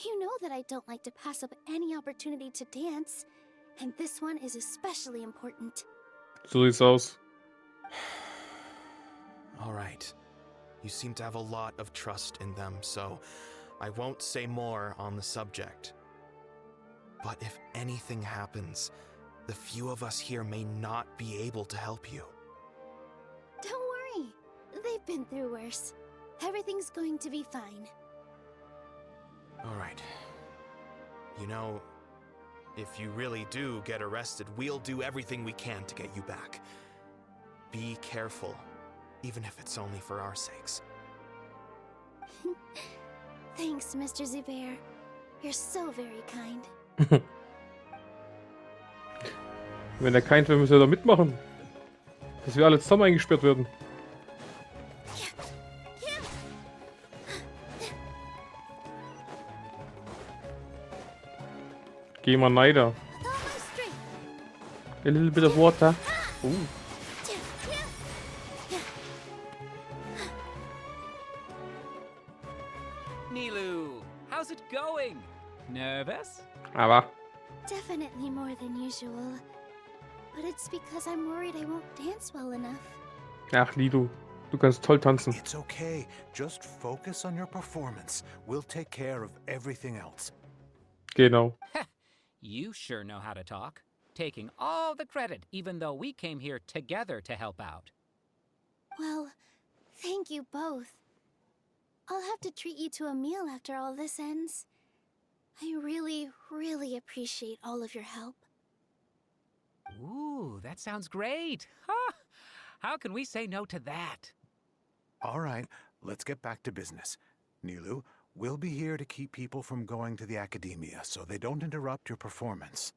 You know that I don't like to pass up any opportunity to dance, and this one is especially important. So sieht's aus. All right. You seem to have a lot of trust in them, so I won't say more on the subject. But if anything happens, the few of us here may not be able to help you. Don't worry. They've been through worse. Everything's going to be fine. All right. You know, if you really do get arrested, we'll do everything we can to get you back. Be careful, even if it's only for our sakes. Thanks, Mr. Zubair. You're so very kind. Wenn er keint, müssen wir da mitmachen. Dass wir alle zusammen eingesperrt werden. Geh mal Nahida. A little bit of water. Ooh. Nilu, how's it going? Nervous? Aber. Definitely more than usual. But it's because I'm worried I won't dance well enough. Ach, Lidu. Du kannst toll tanzen. It's okay. Just focus on your performance. We'll take care of everything else. Genau. You sure know how to talk. Taking all the credit, even though we came here together to help out. Well, thank you both. I'll have to treat you to a meal after all this ends. I really, really appreciate all of your help. Ooh, that sounds great. Ha! How can we say no to that? All right, let's get back to business. Nilu, we'll be here to keep people from going to the academia so they don't interrupt your performance.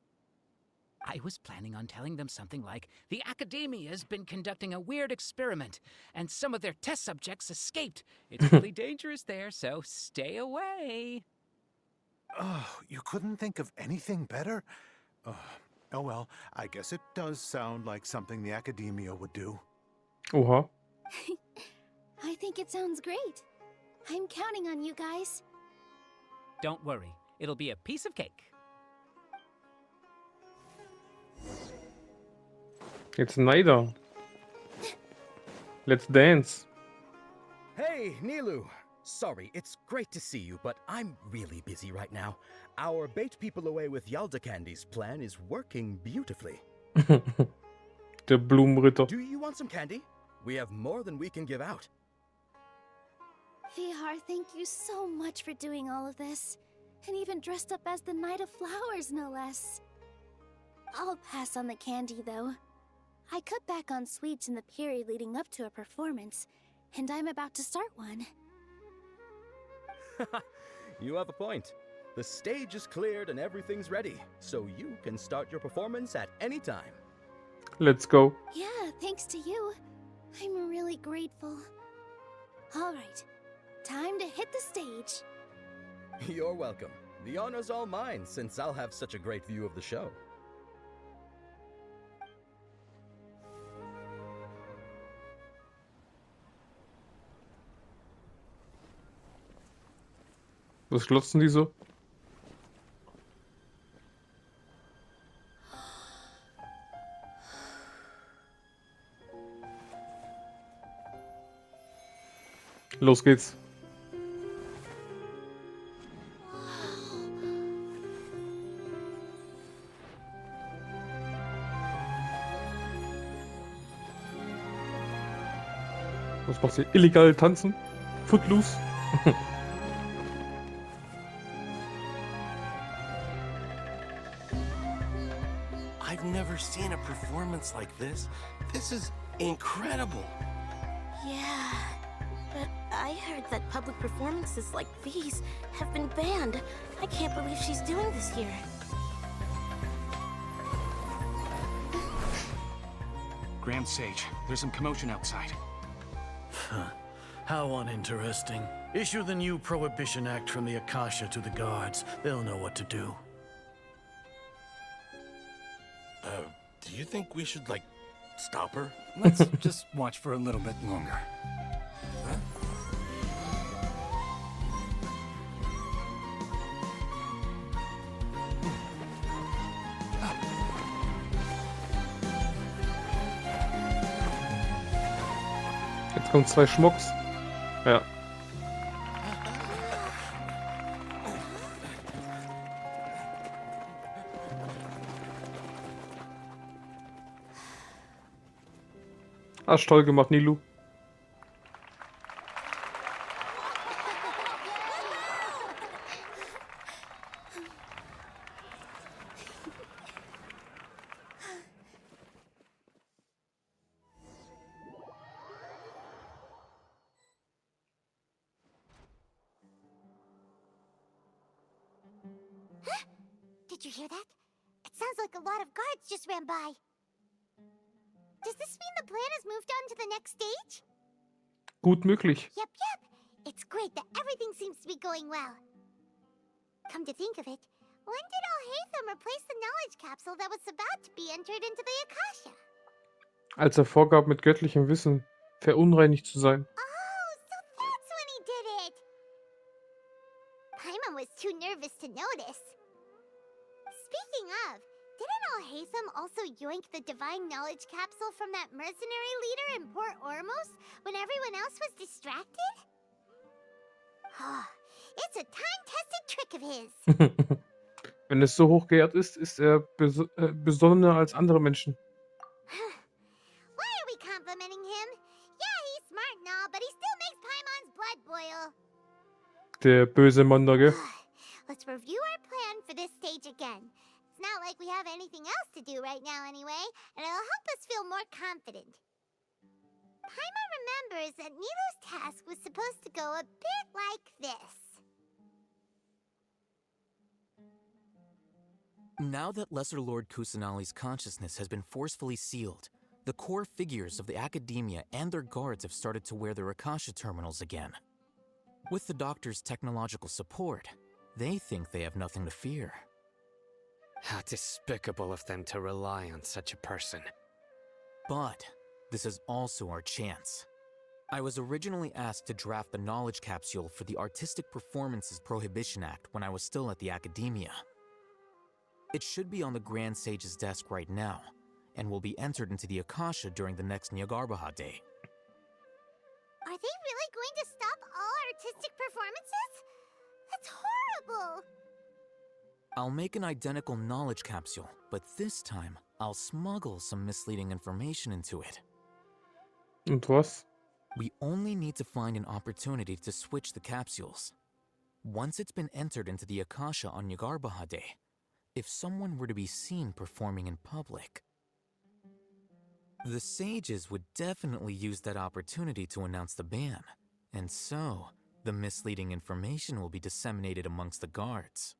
I was planning on telling them something like, the Academia's been conducting a weird experiment, and some of their test subjects escaped. It's really dangerous there, so stay away. Oh, you couldn't think of anything better? Oh well, I guess it does sound like something the Academia would do. Oha. I think it sounds great. I'm counting on you guys. Don't worry, it'll be a piece of cake. Jetzt Nahida. Let's dance. Hey, Nilu. Sorry, it's great to see you, but I'm really busy right now. Our bait people away with Yalda Candy's plan is working beautifully. Der Blumenritter. Do you want some candy? We have more than we can give out. Vihar, thank you so much for doing all of this. And even dressed up as the Knight of Flowers, no less. I'll pass on the candy, though. I cut back on sweets in the period leading up to a performance, and I'm about to start one. You have a point. The stage is cleared and everything's ready, so you can start your performance at any time. Let's go. Yeah, thanks to you. I'm really grateful. All right, time to hit the stage. You're welcome. The honor's all mine, since I'll have such a great view of the show. Was glotzen die so? Los geht's. Was macht sie? Illegal tanzen? Footloose? I've never seen a performance like this. This is incredible. Yeah, but I heard that public performances like these have been banned. I can't believe she's doing this here. Grand Sage, there's some commotion outside. How uninteresting. Issue the new Prohibition Act from the Akasha to the guards. They'll know what to do. Do you think we should, like, stop her? Let's just watch for a little bit longer. Jetzt kommen 2 Schmucks. Ja. Hast toll gemacht, Nilu. Did you hear that? It sounds like a lot of guards just ran by. Does this mean the plan has moved on to the next stage? Gut möglich. Yep. It's great that everything seems to be going well. Come to think of it, when did Alhaitham replace the knowledge capsule that was about to be entered into the Akasha? Als er vorgab, mit göttlichem Wissen verunreinigt zu sein. Oh, so that's when he did it! Paimon was too nervous to notice. Speaking of, didn't Alhaitham also yoink the divine knowledge capsule from that mercenary leader in Port Ormos when everyone else was distracted? Oh, it's a time-tested trick of his. Wenn es so hochgeehrt ist, ist er besonnener als andere Menschen. Why are we complimenting him? Yeah, he's smart and all, but he still makes Paimon's blood boil. Der böse Mann da, gell? Let's review our plan for this stage again. It's not like we have anything else to do right now anyway, and it'll help us feel more confident. Paimon remembers that Nilu's task was supposed to go a bit like this. Now that Lesser Lord Kusanali's consciousness has been forcefully sealed, the core figures of the Academia and their guards have started to wear their Akasha terminals again. With the Doctor's technological support, they think they have nothing to fear. How despicable of them to rely on such a person. But this is also our chance. I was originally asked to draft the knowledge capsule for the Artistic Performances Prohibition Act when I was still at the Academia. It should be on the Grand Sage's desk right now, and will be entered into the Akasha during the next Nyargarbaha Day. Are they really going to stop all artistic performances? That's horrible! I'll make an identical knowledge capsule, but this time I'll smuggle some misleading information into it. Und was? We only need to find an opportunity to switch the capsules. Once it's been entered into the Akasha on Nyargarbaha Day, if someone were to be seen performing in public, the sages would definitely use that opportunity to announce the ban, and so the misleading information will be disseminated amongst the guards.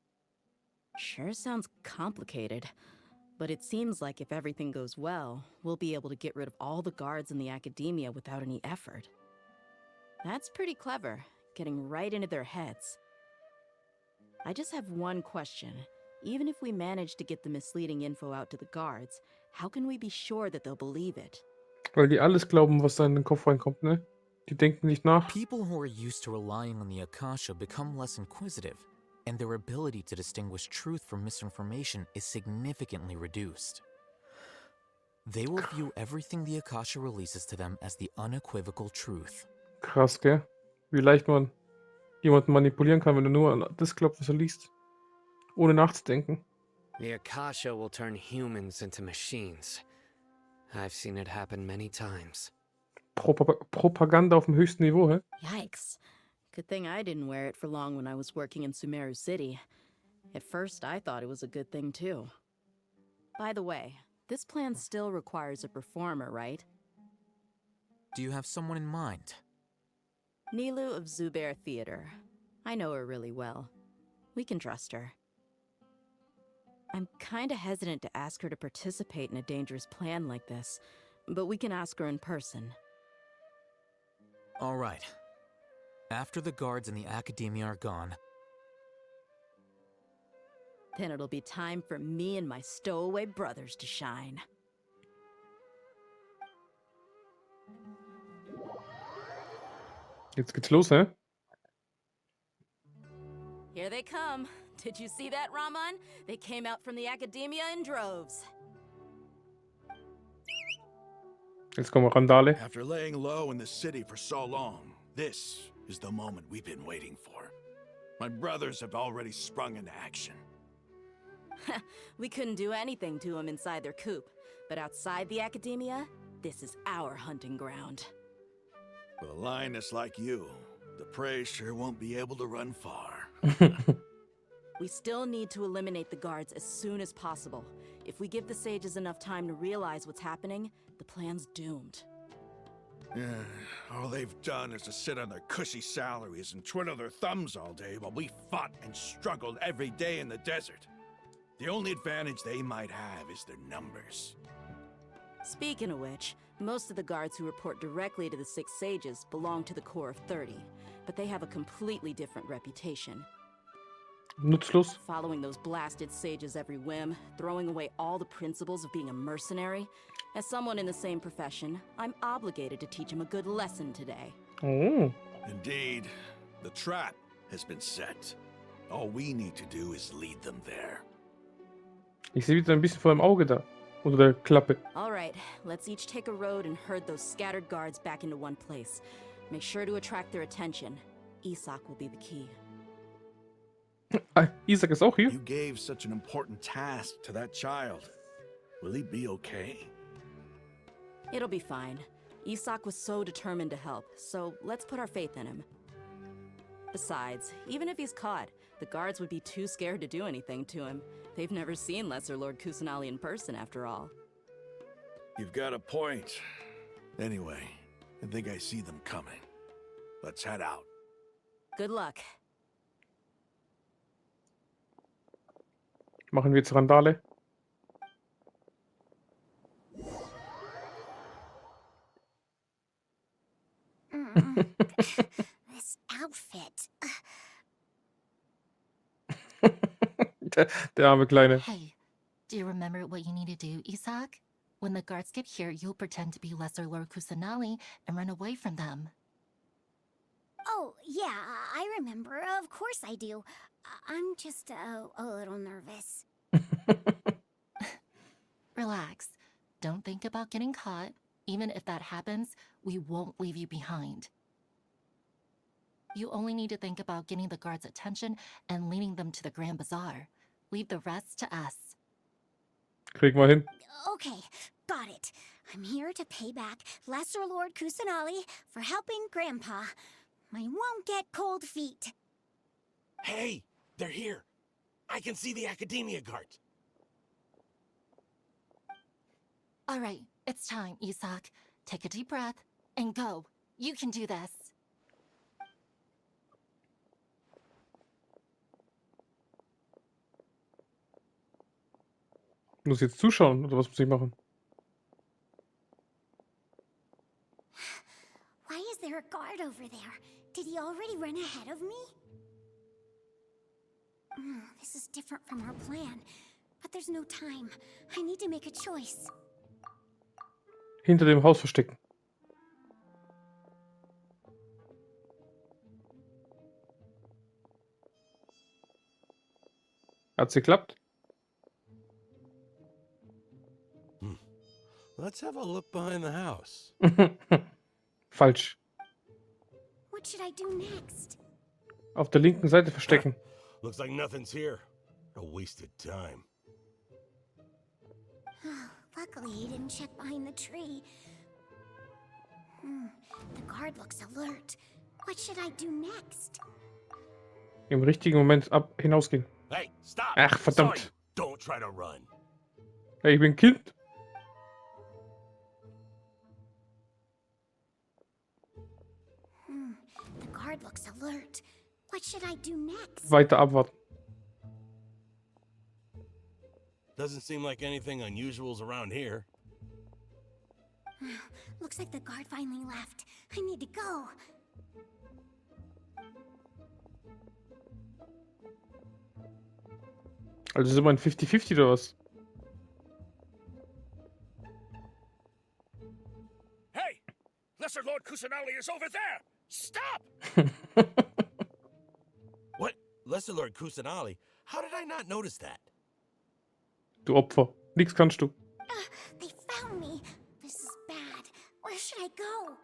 Sure sounds complicated, but it seems like if everything goes well, we'll be able to get rid of all the guards in the Academia without any effort. That's pretty clever, getting right into their heads. I just have one question. Even if we manage to get the misleading info out to the guards, how can we be sure that they'll believe it? Weil die alles glauben, was da in den Kopf reinkommt, ne? Die denken nicht nach. People who are used to relying on the Akasha become less inquisitive, and their ability to distinguish truth from misinformation is significantly reduced. They will view everything the Akasha releases to them as the unequivocal truth. Krass, gell? Wie leicht man jemanden manipulieren kann, wenn du nur an das glaubst, was er liest. Ohne nachzudenken. The Akasha will turn humans into machines. I've seen it happen many times. Propaganda auf dem höchsten Niveau, hä? Yikes. Good thing I didn't wear it for long when I was working in Sumeru City. At first, I thought it was a good thing, too. By the way, this plan still requires a performer, right? Do you have someone in mind? Nilu of Zubair Theater. I know her really well. We can trust her. I'm kinda hesitant to ask her to participate in a dangerous plan like this, but we can ask her in person. All right. After the guards in the Academia are gone, Then it'll be time for me and my stowaway brothers to shine. Jetzt geht's los, hä? Here they come. Did you see that, Raman? They came out from the Academia in droves. Jetzt kommen Randale. After laying low in the city for so long, this is the moment we've been waiting for. My brothers have already sprung into action. We couldn't do anything to them inside their coop, but outside the Academia, this is our hunting ground. With a lioness like you, the prey sure won't be able to run far. We still need to eliminate the guards as soon as possible. If we give the sages enough time to realize what's happening, the plan's doomed. All they've done is to sit on their cushy salaries and twiddle their thumbs all day while we fought and struggled every day in the desert. The only advantage they might have is their numbers. Speaking of which, most of the guards who report directly to the Six Sages belong to the Corps of 30, but they have a completely different reputation. Nutzlos. Following those blasted sages every whim, throwing away all the principles of being a mercenary. As someone in the same profession, I'm obligated to teach them a good lesson today. Oh. Indeed, the trap has been set. All we need to do is lead them there. Ich sehe wieder ein bisschen vor dem Auge da. Unter der Klappe. All right, let's each take a road and herd those scattered guards back into one place. Make sure to attract their attention. Isak will be the key. Isak ist auch hier. You gave such an important task to that child. Will he be okay? It'll be fine. Isak was so determined to help, so let's put our faith in him. Besides, even if he's caught, the guards would be too scared to do anything to him. They've never seen Lesser Lord Kusanali in person, after all. You've got a point. Anyway, I think I see them coming. Let's head out. Good luck. Machen wir jetzt Randale. This outfit. Der arme Kleine. Hey, do you remember what you need to do, Isak? When the guards get here, you'll pretend to be Lesser Lord Kusanali and run away from them. Oh, yeah, I remember. Of course I do. I'm just a little nervous. Relax. Don't think about getting caught. Even if that happens, we won't leave you behind. You only need to think about getting the guards' attention and leading them to the Grand Bazaar. Leave the rest to us. Kriegen wir hin. Okay, got it. I'm here to pay back Lesser Lord Kusanali for helping Grandpa. I won't get cold feet. Hey, they're here. I can see the Academia guards. All right, it's time, Isak. Take a deep breath and go. You can do this. Muss ich jetzt zuschauen, oder was muss ich machen? Why is there a guard over there? Did he already run ahead of me? This is different from our plan. But there's no time. I need to make a choice. Hinter dem Haus verstecken. Hat's geklappt? Let's have a look behind the house. Falsch. What should I do next? Auf der linken Seite verstecken. Looks like nothing's here. A wasted time. Luckily, he didn't check behind the tree. The guard looks alert. What should I do next? Im richtigen Moment hinausgehen. Hey, stop! Ach, I saw you. verdammt. Don't try to run. Hey, ich bin Kind. The guard looks alert. What should I do next? Weiter abwarten. Doesn't seem like anything unusual's around here. Looks like the guard finally left. I need to go. Also sind wir ein 50-50 oder was? Hey! Lesser Lord Kusanali is over there! Stop! What? Lesser Lord Kusanali? How did I not notice that? Du Opfer. Nix kannst du. They found me. This is bad. Where should I go?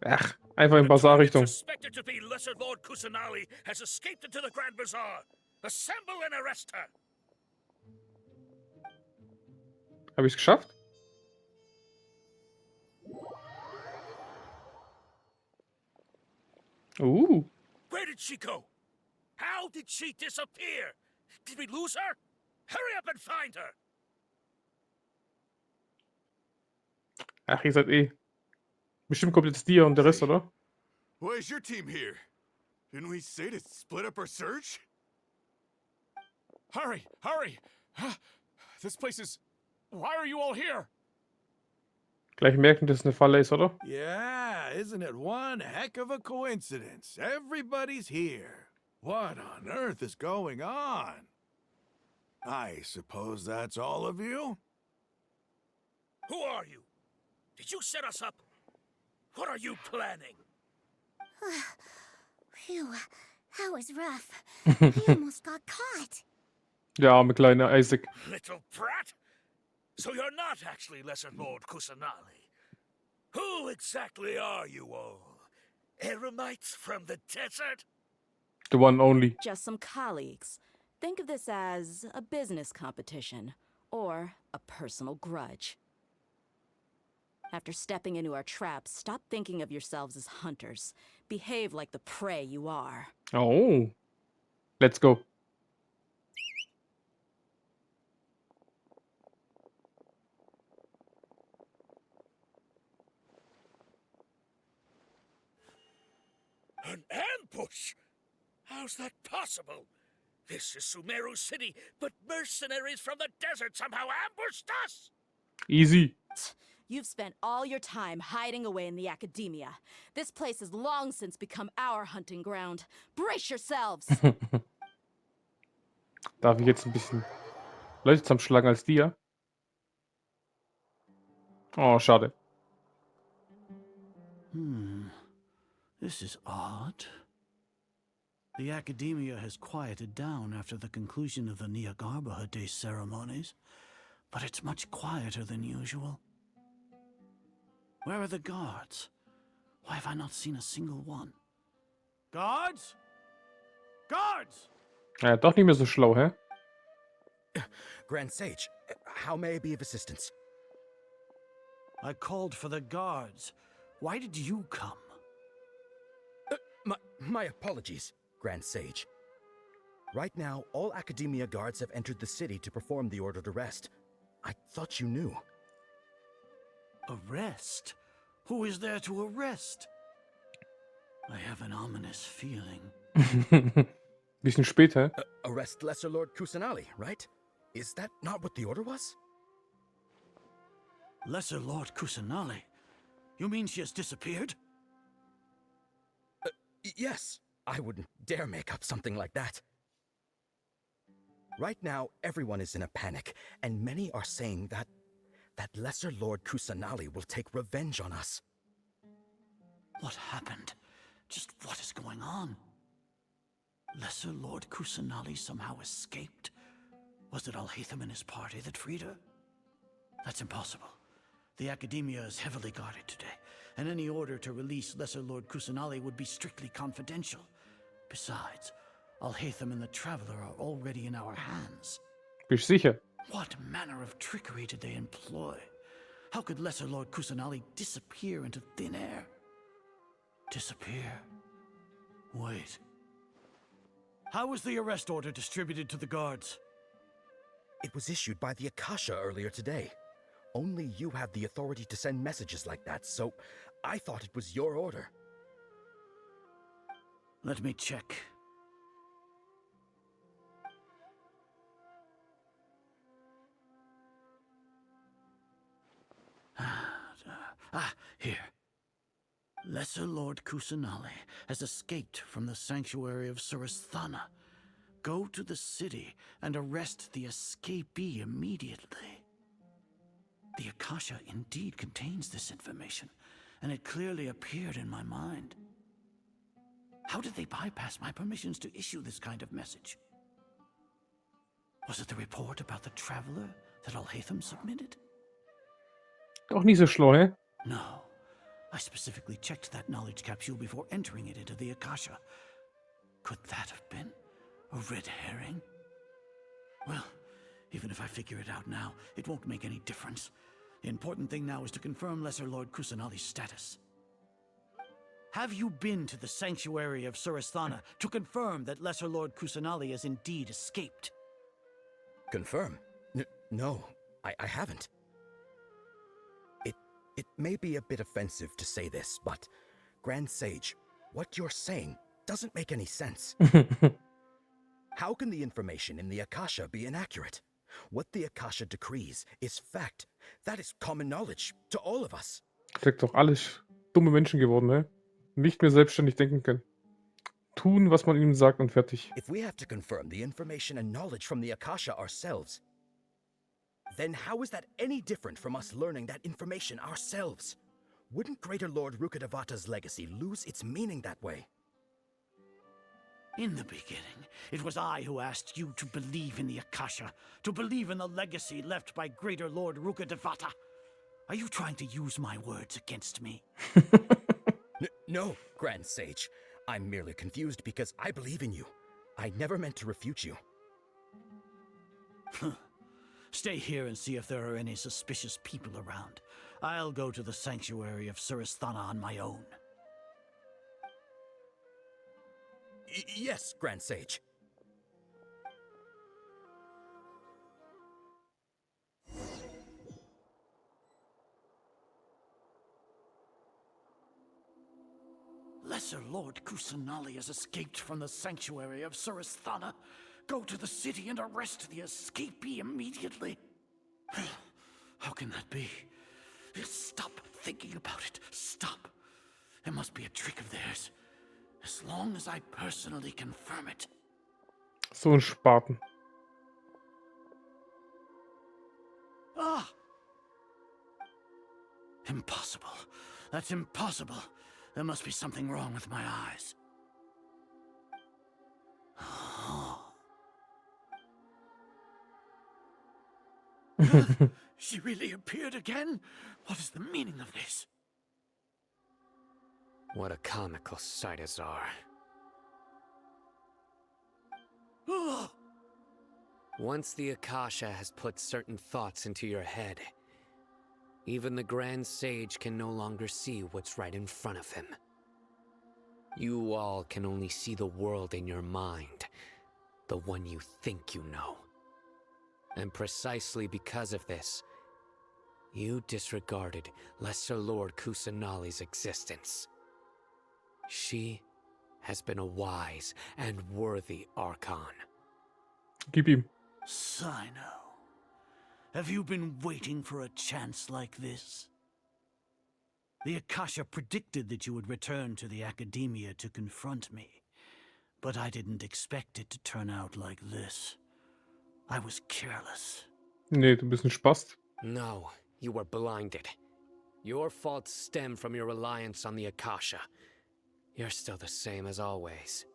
Ach, einfach in Basar-Richtung. Suspected to be Lesser Lord Kusanali has escaped into the Grand Bazaar. Assemble and arrest her. Habe ich es geschafft? Where did she go? How did she disappear? Did we lose her? Hurry up and find her. Ach, ihr seid eh. Bestimmt kommt jetzt Dia und der Rest, oder? Why is your team here? Didn't we say to split up our search? Hurry! Hurry! This place is... Why are you all here? Gleich merken, dass es eine Falle ist, oder? Yeah, isn't it one heck of a coincidence? Everybody's here. What on earth is going on? I suppose that's all of you? Who are you? Did you set us up? What are you planning? Phew, that was rough. I almost got caught. Der arme kleine Isaac. Little brat? So you're not actually Lesser Lord Kusanali. Who exactly are you all? Eremites from the desert? The one only. Just some colleagues. Think of this as a business competition or a personal grudge. After stepping into our traps, stop thinking of yourselves as hunters. Behave like the prey you are. Oh. Let's go. An ambush? How's that possible? This is Sumeru City, but mercenaries from the desert somehow ambushed us! Easy. You've spent all your time hiding away in the academia. This place has long since become our hunting ground. Brace yourselves! Darf ich jetzt ein bisschen Leute zusammenschlagen als Dia? Oh, schade. This is odd. The academia has quieted down after the conclusion of the Nahida Day ceremonies, but it's much quieter than usual. Where are the guards? Why have I not seen a single one? Guards? Guards! Ja, doch nicht mehr so schlau, hä? Grand Sage, how may I be of assistance? I called for the guards. Why did you come? My apologies, Grand Sage. Right now, all Academia guards have entered the city to perform the ordered arrest. I thought you knew. Arrest? Who is there to arrest? I have an ominous feeling. Bisschen spät, hä? Arrest Lesser Lord Kusanali, right? Is that not what the order was? Lesser Lord Kusanali? You mean she has disappeared? Yes. I wouldn't dare make up something like that. Right now, everyone is in a panic, and many are saying that Lesser Lord Kusanali will take revenge on us. What happened? Just what is going on? Lesser Lord Kusanali somehow escaped? Was it Alhaitham and his party that freed her? That's impossible. The Academia is heavily guarded today, and any order to release Lesser Lord Kusanali would be strictly confidential. Besides, Alhaitham and the Traveler are already in our hands. Bist du sicher? What manner of trickery did they employ? How could Lesser Lord Kusanali disappear into thin air? Disappear? Wait. How was the arrest order distributed to the guards? It was issued by the Akasha earlier today. Only you have the authority to send messages like that, so I thought it was your order. Let me check. Here. Lesser Lord Kusanali has escaped from the sanctuary of Suristhana. Go to the city and arrest the escapee immediately. The Akasha indeed contains this information, and it clearly appeared in my mind. How did they bypass my permissions to issue this kind of message? Was it the report about the traveler that Alhaitham submitted? Doch nicht so schlau, hä? No. I specifically checked that knowledge capsule before entering it into the Akasha. Could that have been a red herring? Well, even if I figure it out now, it won't make any difference. The important thing now is to confirm Lesser Lord Kusanali's status. Have you been to the sanctuary of Suristhana to confirm that Lesser Lord Kusanali has indeed escaped? Confirm? No, I haven't. It may be a bit offensive to say this, but Grand Sage, what you're saying doesn't make any sense. How can the information in the Akasha be inaccurate? What the Akasha decrees is fact. That is common knowledge to all of us. Seid doch alles dumme Menschen geworden, ne? Nicht mehr selbstständig denken können. Tun, was man ihnen sagt und fertig. If we have to confirm the information and knowledge from the Akasha ourselves, then how is that any different from us learning that information ourselves? Wouldn't Greater Lord Rukkhadevata's legacy lose its meaning that way? In the beginning, it was I who asked you to believe in the Akasha, to believe in the legacy left by Greater Lord Rukkhadevata. Are you trying to use my words against me? No, Grand Sage. I'm merely confused because I believe in you. I never meant to refute you. Stay here and see if there are any suspicious people around. I'll go to the sanctuary of Suristhana on my own. Yes, Grand Sage. Lesser Lord Kusanali has escaped from the sanctuary of Suristhana. Go to the city and arrest the escapee immediately. How can that be? Stop thinking about it. Stop. It must be a trick of theirs. As long as I personally confirm it. So ein Spaten. Ah! Impossible. That's impossible. There must be something wrong with my eyes. She really appeared again? What is the meaning of this? What a comical sight is our. Once the Akasha has put certain thoughts into your head, even the Grand Sage can no longer see what's right in front of him. You all can only see the world in your mind, the one you think you know. And precisely because of this, you disregarded Lesser Lord Kusanali's existence. She has been a wise and worthy Archon. Gib ihm. Sino, have you been waiting for a chance like this? The Akasha predicted that you would return to the Academia to confront me, but I didn't expect it to turn out like this. I was careless. Nee, du bist ein Spast. No, you were blinded. Your faults stem from your reliance on the Akasha. You're still the same as always.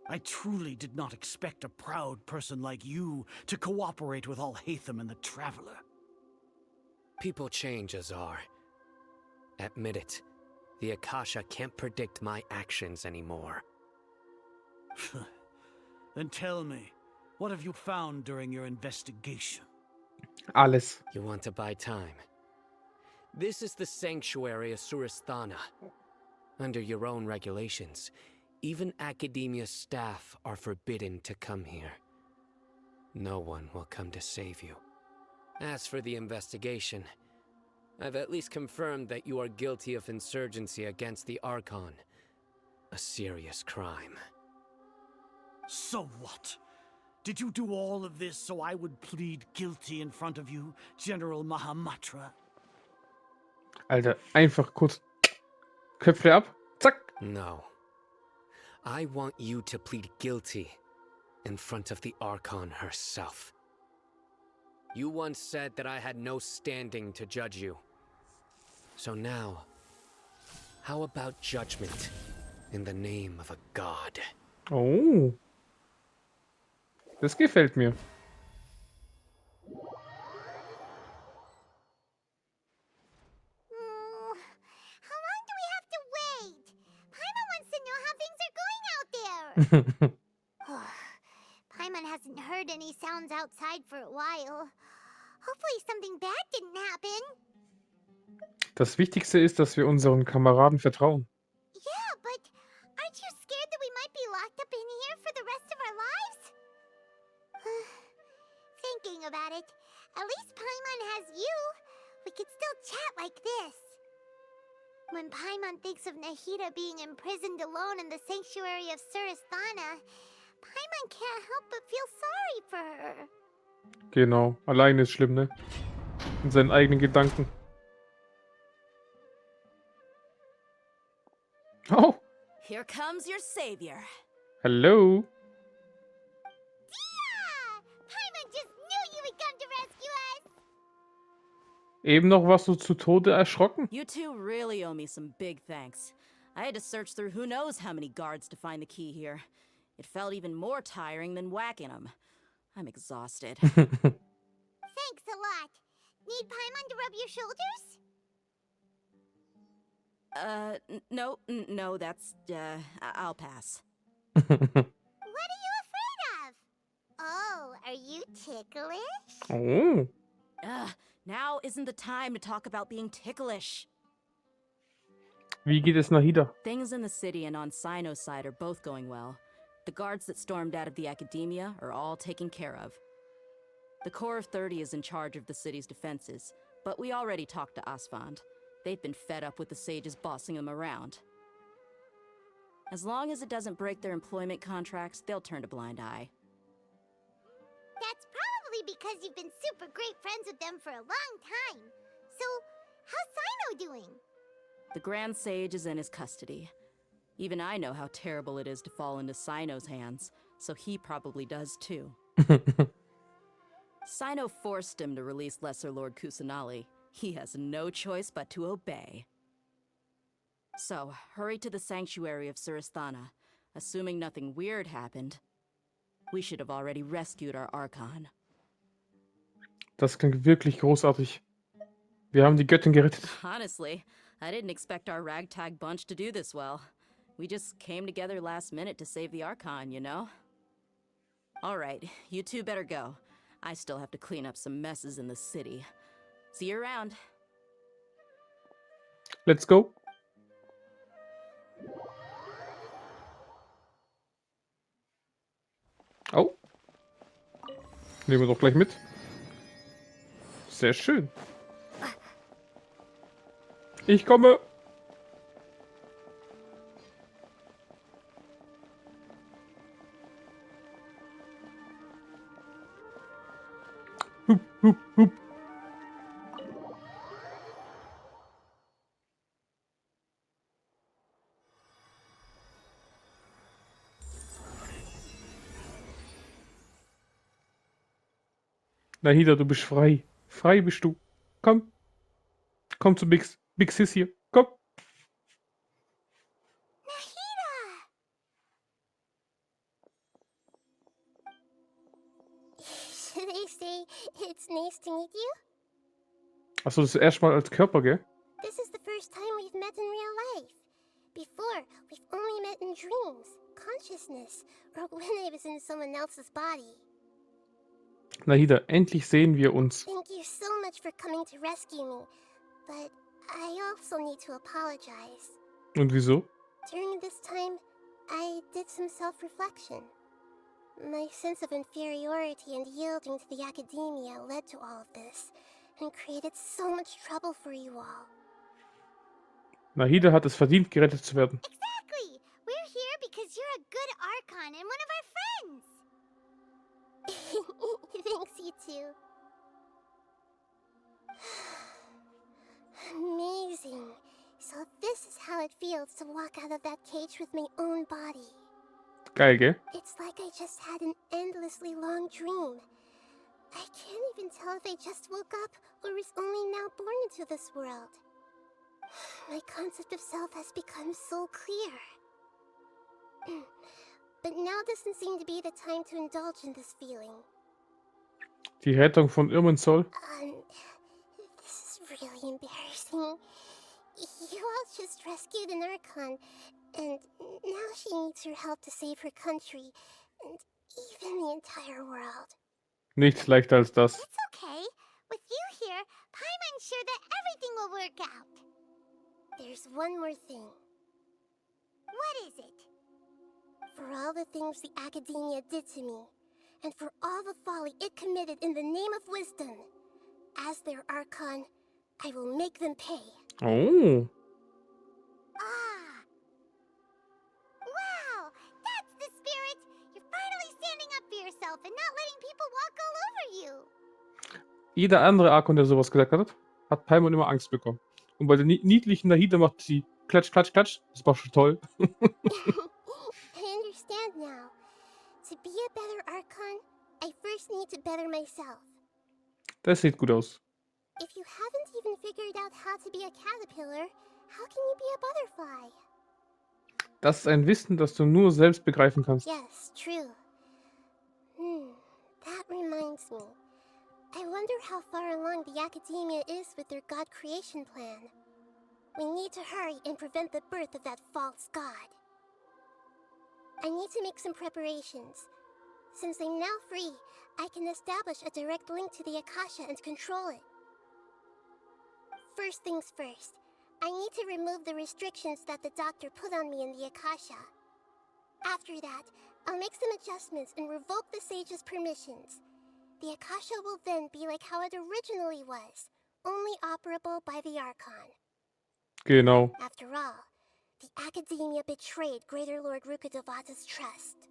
I truly did not expect a proud person like you to cooperate with Alhaitham and the Traveler. People change, Azar. Admit it. The Akasha can't predict my actions anymore. Then tell me, what have you found during your investigation? Alles. You want to buy time? This is the sanctuary of Suristhana. Under your own regulations, even Academia staff are forbidden to come here. No one will come to save you. As for the investigation, I've at least confirmed that you are guilty of insurgency against the Archon. A serious crime. So what? Did you do all of this so I would plead guilty in front of you, General Mahamatra? Alter, einfach kurz Köpfe ab. Zack. No. I want you to plead guilty in front of the Archon herself. You once said that I had no standing to judge you. So now, how about judgment in the name of a god? Oh. Das gefällt mir. How long do we have to wait? Paimon wants to know how things are going out there. Paimon hasn't heard any sounds outside for a while. Hopefully something bad didn't happen. Das Wichtigste ist, dass wir unseren Kameraden vertrauen. Yeah, but aren't you scared that we might be locked up in here for the rest of our lives? Thinking about it, at least Paimon has you. We could still chat like this. When Paimon thinks of Nahida being imprisoned alone in the sanctuary of Suristhana, Paimon can't help but feel sorry for her. Genau, alleine ist schlimm, ne? In seinen eigenen Gedanken. Oh, Here comes your savior. hello. Paimon just knew you would come to rescue us. Eben noch warst du zu Tode erschrocken. You two really owe me some big thanks. I had to search through who knows how many guards to find the key here. It felt even more tiring than whacking them. I'm exhausted. Thanks a lot. Need Paimon to rub your shoulders? No, that's, I'll pass. What are you afraid of? Oh, are you ticklish? Oh. Now isn't the time to talk about being ticklish. Wie geht es Nahida? Things in the city and on Sino's side are both going well. The guards that stormed out of the Academia are all taken care of. The Corps of 30 is in charge of the city's defenses, but we already talked to Asfand. They've been fed up with the sages bossing them around. As long as it doesn't break their employment contracts, they'll turn a blind eye. That's probably because you've been super great friends with them for a long time. So, how's Sino doing? The Grand Sage is in his custody. Even I know how terrible it is to fall into Sino's hands, so he probably does too. Sino forced him to release Lesser Lord Kusanali. He has no choice but to obey. So, hurry to the sanctuary of Suristhana. Assuming nothing weird happened, we should have already rescued our Archon. Das klingt wirklich großartig. Wir haben die Göttin gerettet. Honestly, I didn't expect our ragtag bunch to do this well. We just came together last minute to save the Archon, you know? Alright, you two better go. I still have to clean up some messes in the city. See you around. Let's go. Oh. Nehmen wir doch gleich mit. Sehr schön. Ich komme. Hup, hup, hup. Nahida, du bist frei. Frei bist du. Komm. Komm zu Big Sis hier. Komm. Should I say it's nice to meet you? Achso, das ist erstmal als Körper, gell? This is the first time we've met in real life. Before, we've only met in dreams, consciousness, or when I was in someone else's body. Nahida, endlich sehen wir uns. Thank you so much for coming to rescue me. But I also need to apologize. Und wieso? During this time, I did some self-reflection. My sense of inferiority and yielding to the academia led to all of this, and created so much trouble for you all. Nahida hat es verdient, gerettet zu werden. Exactly! We're here because you're a good Archon and one of our friends! Thanks, you two. Amazing. So this is how it feels to walk out of that cage with my own body. Geil, gell? It's like I just had an endlessly long dream. I can't even tell if I just woke up or was only now born into this world. My concept of self has become so clear. But now doesn't seem to be the time to indulge in this feeling. Die Rettung von Irminsul. This is really embarrassing. You all just rescued an Archon, and now she needs your help to save her country, and even the entire world. Nichts leichter als das. It's okay. With you here, Paimon's sure that everything will work out. There's one more thing. What is it? For all the things the Academia did to me, and for all the folly it committed in the name of wisdom, as their Archon, I will make them pay. Oh. Wow! That's the spirit! You're finally standing up for yourself and not letting people walk all over you! Jeder andere Archon, der sowas gesagt hat Paimon immer Angst bekommen. Und bei der niedlichen Nahida macht sie Klatsch, Klatsch, Klatsch. Das war schon toll. I understand now. To be a better Archon, I first need to better myself. Das sieht gut aus. If you haven't even figured out how to be a caterpillar, how can you be a butterfly? Das ist ein Wissen, das du nur selbst begreifen kannst. Yes, true. That reminds me. I wonder how far along the Academia is with their God creation plan. We need to hurry and prevent the birth of that false god. I need to make some preparations. Since I'm now free, I can establish a direct link to the Akasha and control it. First things first, I need to remove the restrictions that the doctor put on me in the Akasha. After that, I'll make some adjustments and revoke the sage's permissions. The Akasha will then be like how it originally was, only operable by the Archon. Genau. After all, the Academia betrayed Greater Lord Rukkhadevata's trust.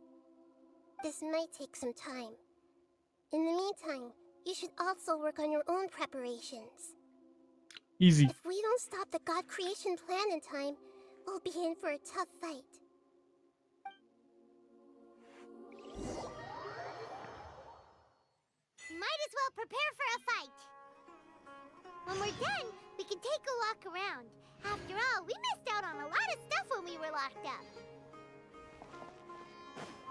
This might take some time. In the meantime, you should also work on your own preparations. Easy. If we don't stop the God creation plan in time, we'll be in for a tough fight. Might as well prepare for a fight. When we're done, we can take a walk around. After all, we missed out on a lot of stuff when we were locked up.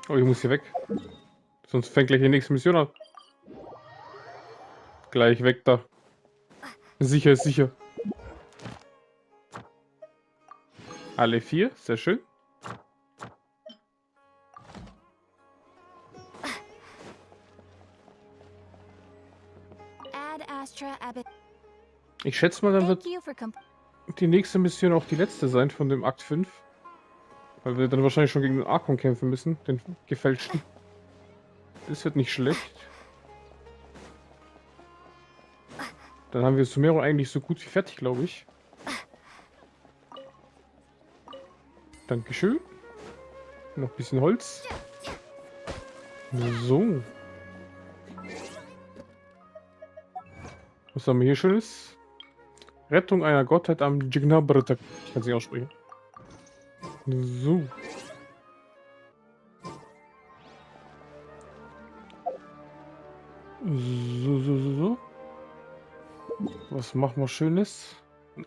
Oh, ich muss hier weg. Sonst fängt gleich die nächste Mission an. Gleich weg da. Sicher ist sicher. Alle 4, sehr schön. Ich schätze mal, dann wird die nächste Mission auch die letzte sein von dem Akt 5. Weil wir dann wahrscheinlich schon gegen den Archon kämpfen müssen, den gefälschten. Das wird nicht schlecht. Dann haben wir Sumero eigentlich so gut wie fertig, glaube ich. Dankeschön. Noch ein bisschen Holz. So. Was haben wir hier Schönes? Rettung einer Gottheit am Jignabrtak. Ich kann sie aussprechen. So. So. Was machen wir Schönes?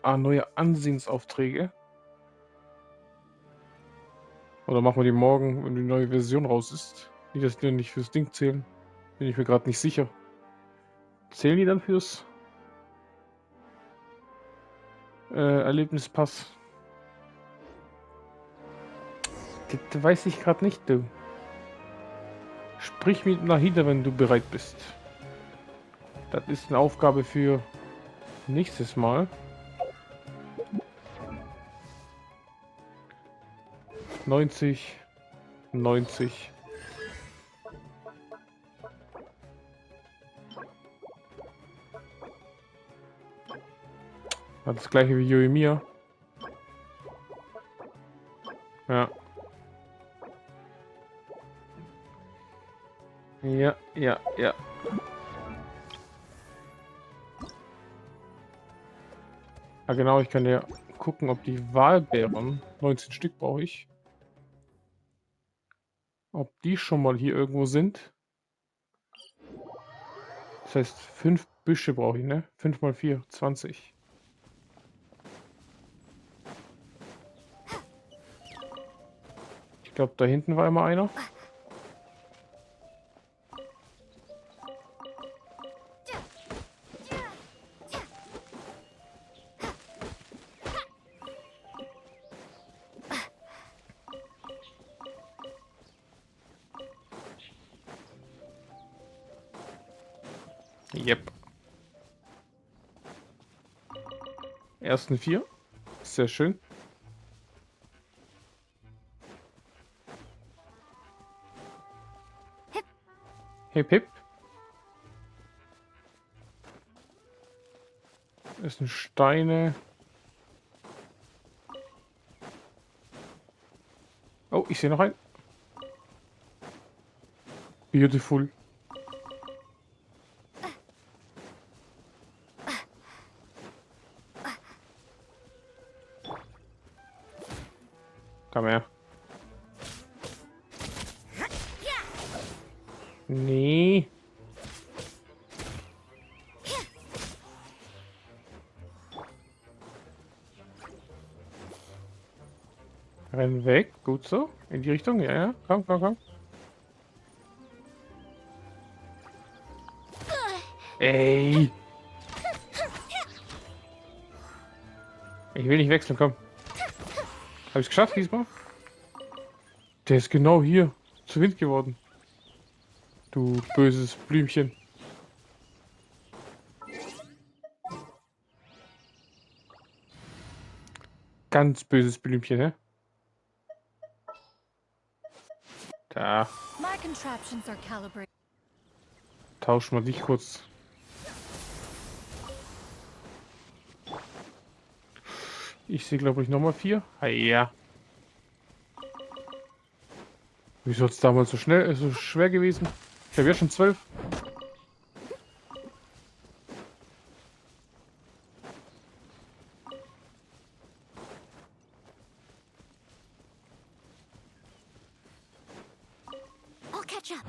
Ah, neue Ansehensaufträge. Oder machen wir die morgen, wenn die neue Version raus ist? Nicht, dass die nicht fürs Ding zählen. Bin ich mir gerade nicht sicher. Zählen die dann fürs Erlebnispass? Das weiß ich gerade nicht, du. Sprich mit Nahida, wenn du bereit bist. Das ist eine Aufgabe für nächstes Mal. 90. 90. Das gleiche wie Yoimiya. Ja. Ja, ja, ja. Ah, genau, ich kann ja gucken, ob die Walbeeren, 19 Stück brauche ich, ob die schon mal hier irgendwo sind. Das heißt, 5 Büsche brauche ich, ne? 5 mal 4, 20. Ich glaube, da hinten war immer einer. Yep. Ersten 4. Sehr schön. Hip, hip. Das sind Steine. Oh, ich sehe noch einen. Beautiful. Komm her. Nee. Renn weg. Gut so. In die Richtung. Ja, ja. Komm, komm, komm. Ey. Ich will nicht wechseln, komm. Hab ich's geschafft diesmal? Der ist genau hier zu Wind geworden. Du böses Blümchen. Ganz böses Blümchen, hä? Da. My contraptions are calibrated. Tausch mal dich kurz. Ich sehe, glaube ich, nochmal 4. Ja. Wieso ist es damals so schnell, so schwer gewesen? Ich habe ja schon 12. I'll catch up.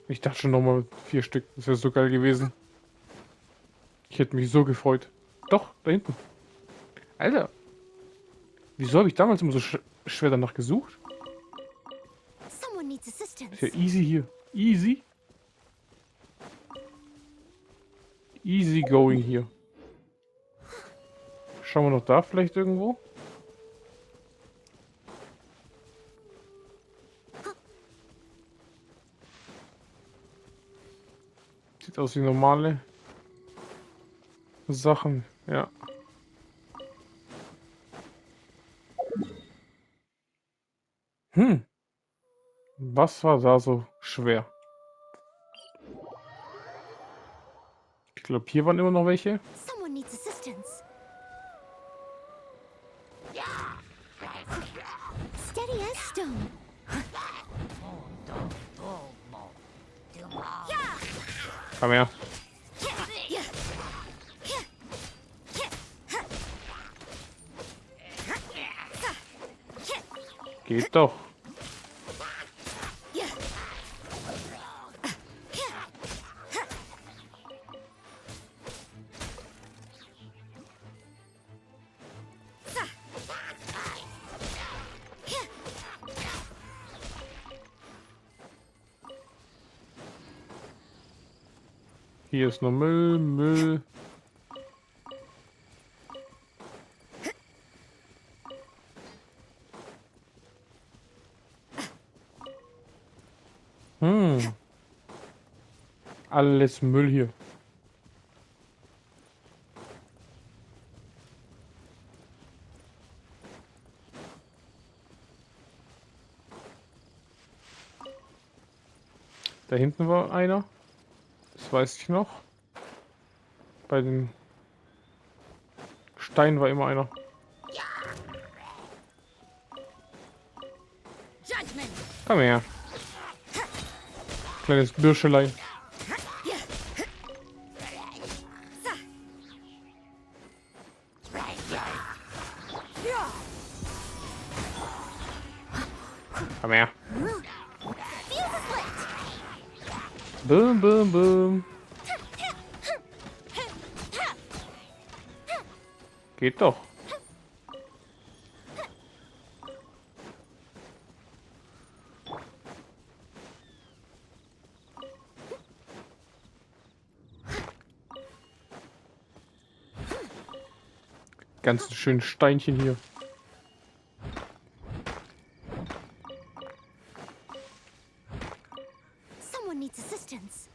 Ich dachte schon nochmal 4 Stück. Das wäre so geil gewesen. Ich hätte mich so gefreut. Doch, da hinten. Alter. Wieso habe ich damals immer so schwer danach gesucht? Someone needs assistance. Ist ja easy hier. Easy. Easy going hier. Schauen wir noch da vielleicht irgendwo. Sieht aus wie normale Sachen, ja. Was war da so schwer? Ich glaube, hier waren immer noch welche. Someone needs assistance. Steady as stone. Komm her. Geht doch. Hier ist nur Müll, Müll. Alles Müll hier. Da hinten war einer. Das weiß ich noch. Bei den Steinen war immer einer. Komm her. Kleines Birschelein. Komm her. Boom, boom, boom. Geht doch. Ganz schön Steinchen hier. Someone needs assistance.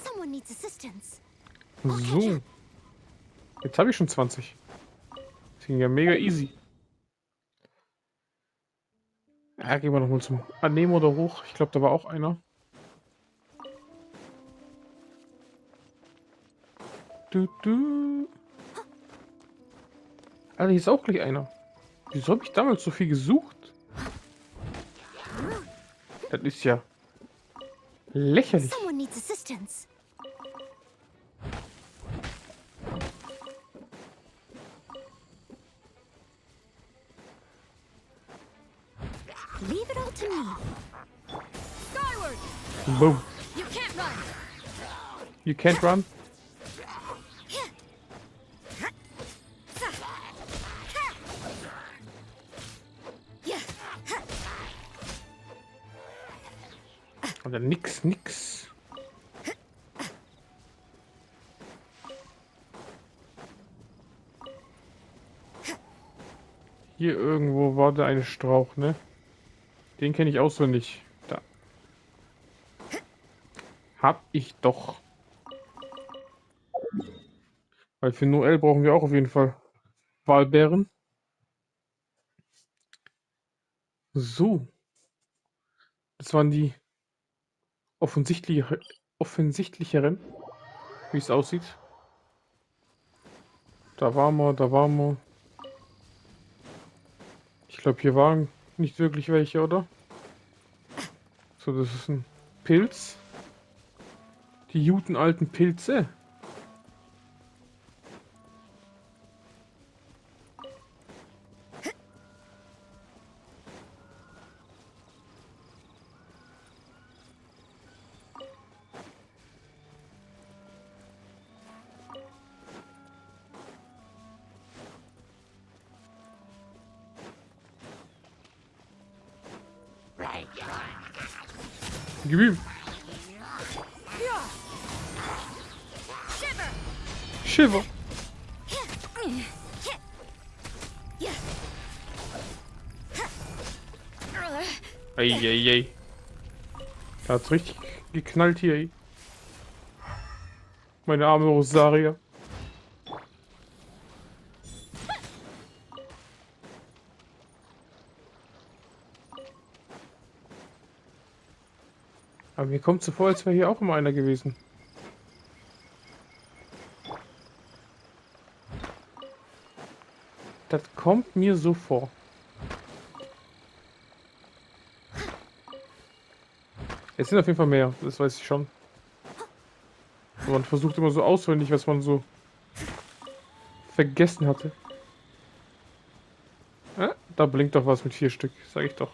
Someone needs assistance. So. Jetzt habe ich schon 20. Das ging ja mega easy. Ja, gehen wir nochmal zum Anemo da hoch. Ich glaube, da war auch einer. Du. Alter, hier ist auch gleich einer. Wieso habe ich damals so viel gesucht? Das ist ja lächerlich. Someone needs assistance. Leave it all to me. Skyward. Boom. You can't run. You can't run? Oder nix. Hier irgendwo war der eine Strauch, ne? Den kenne ich auswendig. Da. Hab ich doch. Weil für Noel brauchen wir auch auf jeden Fall Walbeeren. So. Das waren die offensichtlicheren, wie es aussieht. Da waren wir. Ich glaube, hier waren nicht wirklich welche, oder? So, das ist ein Pilz. Die guten alten Pilze. Gib ihm. Shiver. Ey. Da hat's richtig geknallt hier, ey. Meine arme Rosaria. Aber mir kommt so vor, als wäre hier auch immer einer gewesen. Das kommt mir so vor. Es sind auf jeden Fall mehr, das weiß ich schon. Und man versucht immer so auswendig, was man so vergessen hatte. Da blinkt doch was mit 4 Stück, sag ich doch.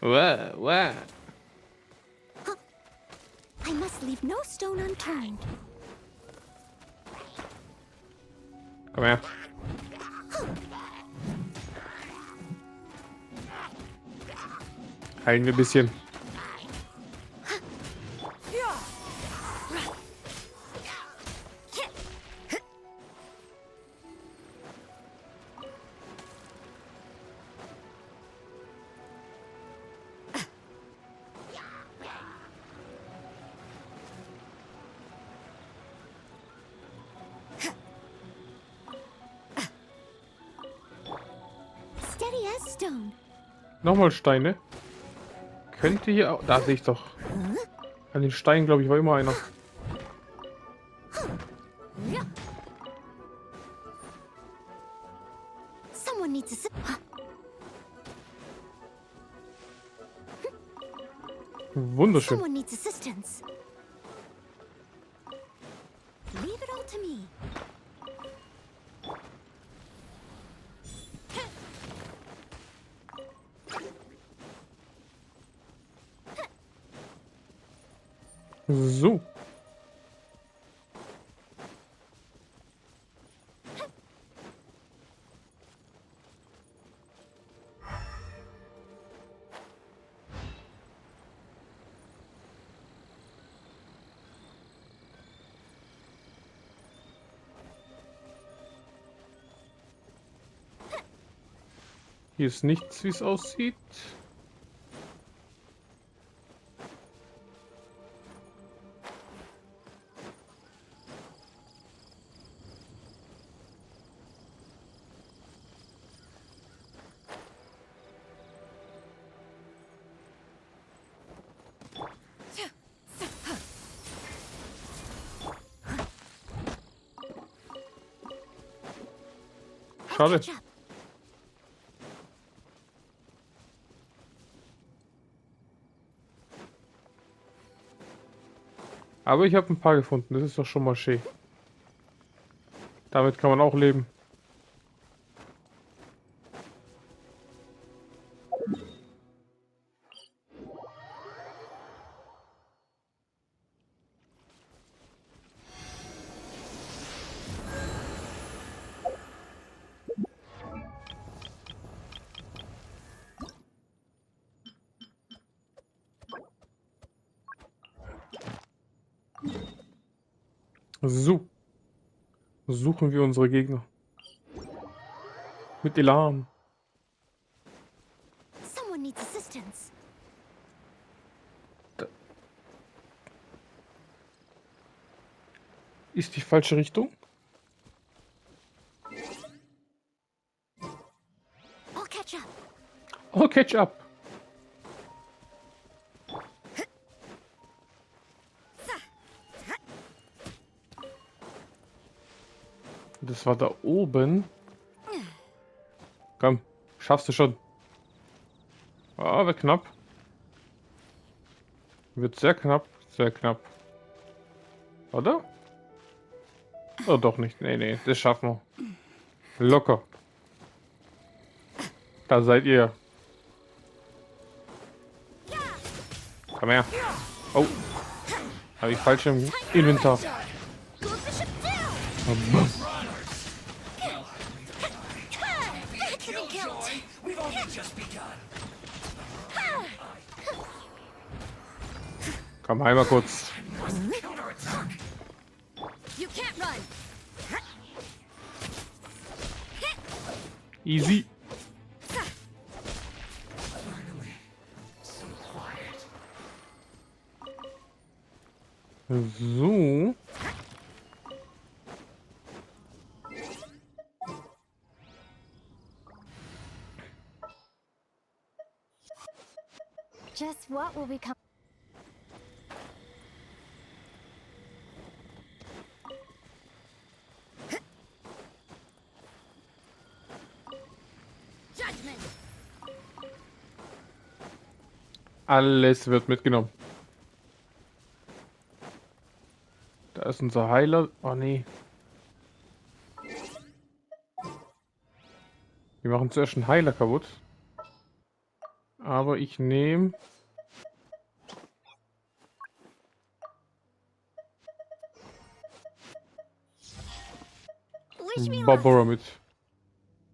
Wow. I must leave no stone unturned. Komm her. Heilen wir ein bisschen. yes, stone. Nochmal Steine. Könnte hier auch... Da sehe ich doch. An den Steinen, glaube ich, war immer einer. Someone needs a... Wunderschön. Someone needs assistance. Leave it all to me. So. Hier ist nichts, wie es aussieht. Schade. Aber ich habe ein paar gefunden, das ist doch schon mal schön. Damit kann man auch leben. So. Suchen wir unsere Gegner. Mit Elan. Someone needs assistance. Ist die falsche Richtung? I'll catch up. Oh, catch up. Das war da oben. Komm, schaffst du schon. Ah, wird knapp. Wird sehr knapp, sehr knapp. Oder? Oh, doch nicht. Nee, nee, das schaffen wir. Locker. Da seid ihr. Komm her. Oh. Habe ich falsch im Inventar. Komm, einmal kurz. Easy. So. Just what will become? Alles wird mitgenommen. Da ist unser Heiler. Oh nee. Wir machen zuerst einen Heiler kaputt. Aber ich nehme... Barbara mit.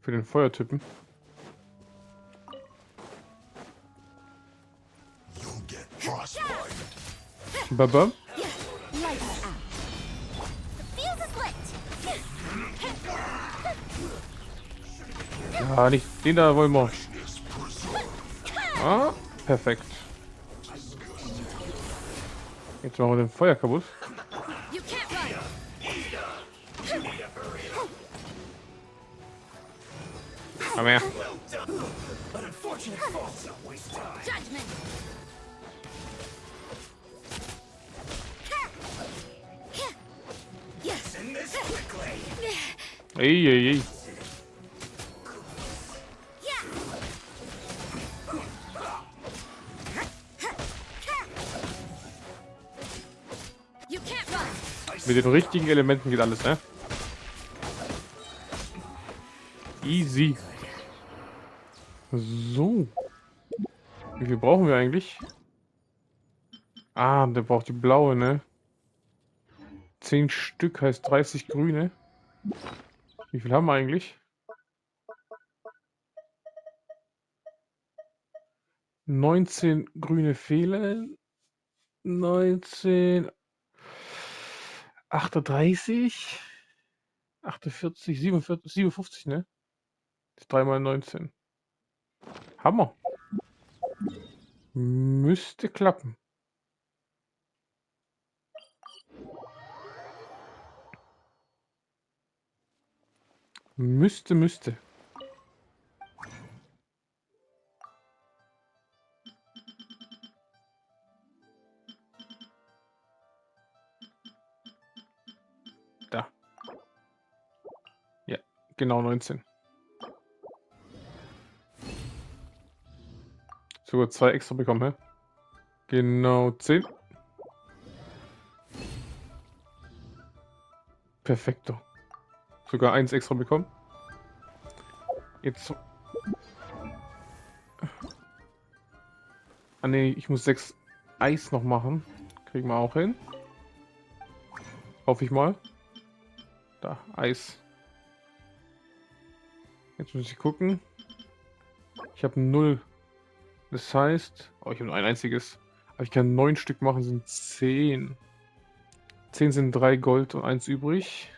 Für den Feuertypen. Baba. Ja, nicht den da wollen wir. Ah, perfekt. Jetzt machen wir den Feuer kaputt. Komm her. Judgment. Yes. Ey, ey, ey. You can't run. Mit den richtigen Elementen geht alles, ne? Easy. So. Wie viel brauchen wir eigentlich? Ah, der braucht die blaue, ne? 10 Stück heißt 30 grüne. Wie viel haben wir eigentlich? 19 grüne fehlen. 19. 38. 48, 47, 57, ne? Das ist 3 mal 19. Hammer. Müsste klappen. Müsste. Da. Ja, genau 19. Sogar 2 extra bekommen, hä? Genau 10. Perfekto. Sogar 1 extra bekommen. Jetzt. Ah ne, ich muss 6 Eis noch machen. Kriegen wir auch hin. Hoffe ich mal. Da, Eis. Jetzt muss ich gucken. Ich habe 0. Das heißt... Oh, ich habe nur ein einziges. Aber ich kann 9 Stück machen, sind 10. 10 sind 3 Gold und 1 übrig.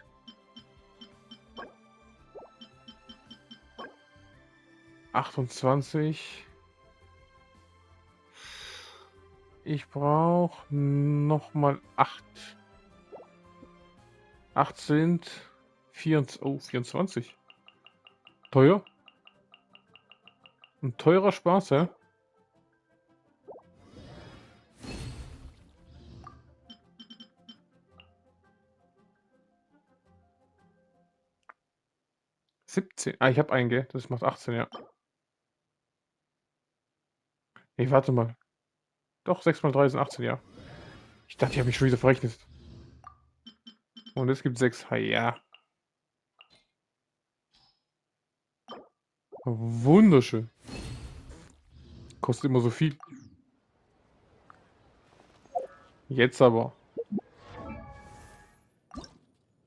...28. Ich brauche nochmal 8. 8 sind 24. Oh, 24. Teuer. Ein teurer Spaß, ja? Ah, ich habe einen, gell? Das macht 18, ja. Nee, warte mal. Doch, 6 mal 3 sind 18, ja. Ich dachte, ich habe mich schon wieder verrechnet. Und es gibt 6. Ja. Wunderschön. Kostet immer so viel. Jetzt aber.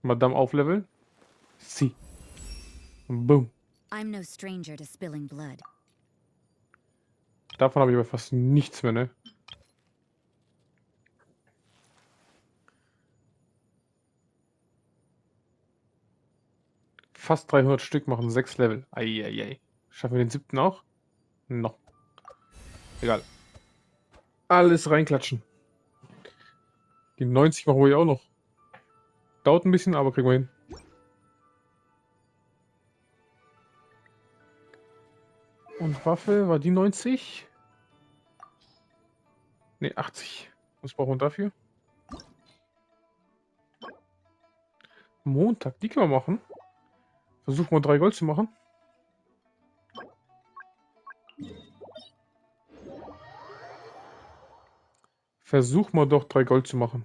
Madame aufleveln. Sie. Boom. I'm no stranger to spilling blood. Davon habe ich aber fast nichts mehr, ne? Fast 300 Stück machen 6 Level. Eieiei. Schaffen wir den 7. auch? No. Egal. Alles reinklatschen. Die 90 machen wir ja auch noch. Dauert ein bisschen, aber kriegen wir hin. Und Waffe, war die 90? Ne, 80. Was brauchen wir dafür? Montag, die können wir machen. Versuchen wir 3 Gold zu machen. Versuch mal doch 3 Gold zu machen.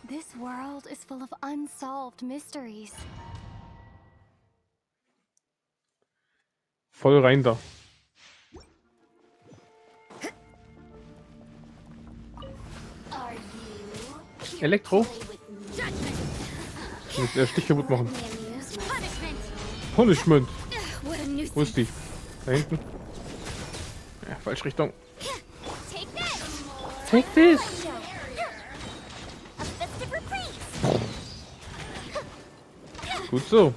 This world is full of unsolved mysteries. Voll rein da. Elektro? Mit der Stich kaputt machen. Punishment. Wo ist die? Da hinten. Ja, falsche Richtung. Take this. Gut so.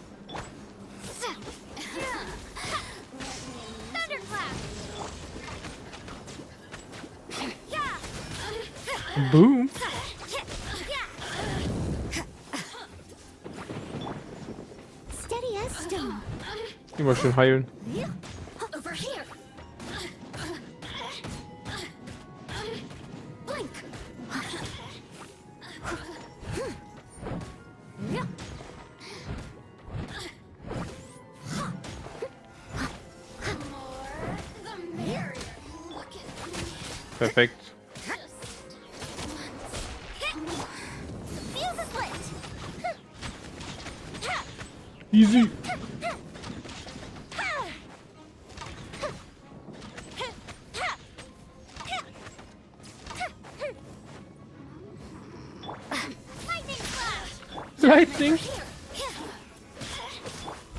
Boom. Steady as stone. Immer schön heilen. Over here. Blink. Perfekt. Fuse is lit. Easy. Lightning.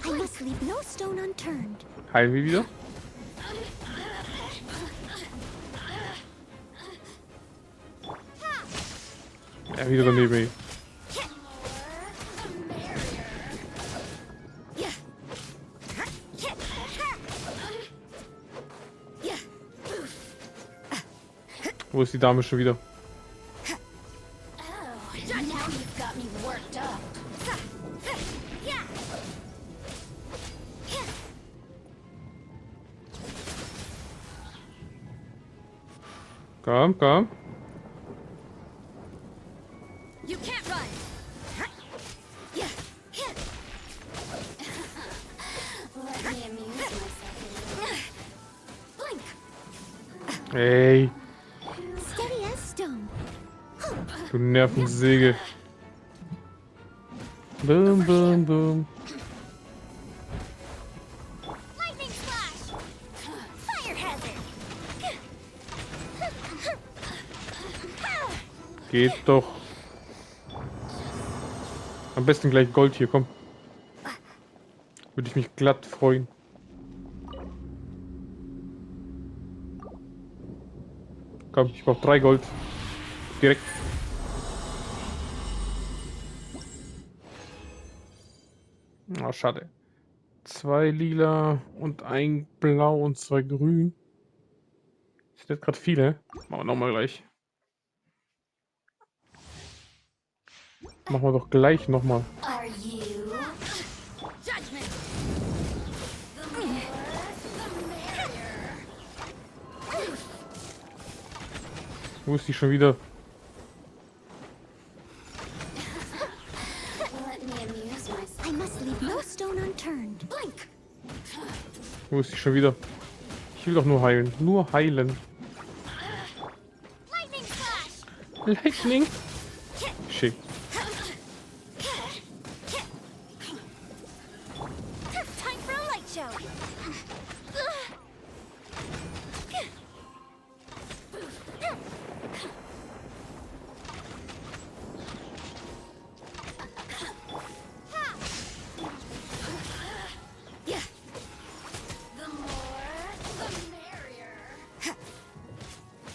I must leave no stone unturned. Heilen wir wieder. Ja, wieder daneben. Ey. Wo ist die Dame schon wieder? Komm, komm. You can't run. Let me amuse myself. Blink. Ey, Steady as stone. du Nervensäge. Boom, boom, boom. Lightning splash. Fire hazard. Geht doch. Am besten gleich Gold hier, komm. Würde ich mich glatt freuen. Komm, ich brauche 3 Gold. Direkt. Ah, schade. 2 lila und 1 blau und 2 grün. Das sind jetzt gerade viele. Machen wir nochmal gleich. Machen wir doch gleich nochmal. Are you? Judgment. Wo ist die schon wieder? Let me amuse myself. I must leave no stone unturned. Blink. Wo ist die schon wieder? Ich will doch nur heilen. Nur heilen. Lightning splash. Lightning? Shit. Time for a light show.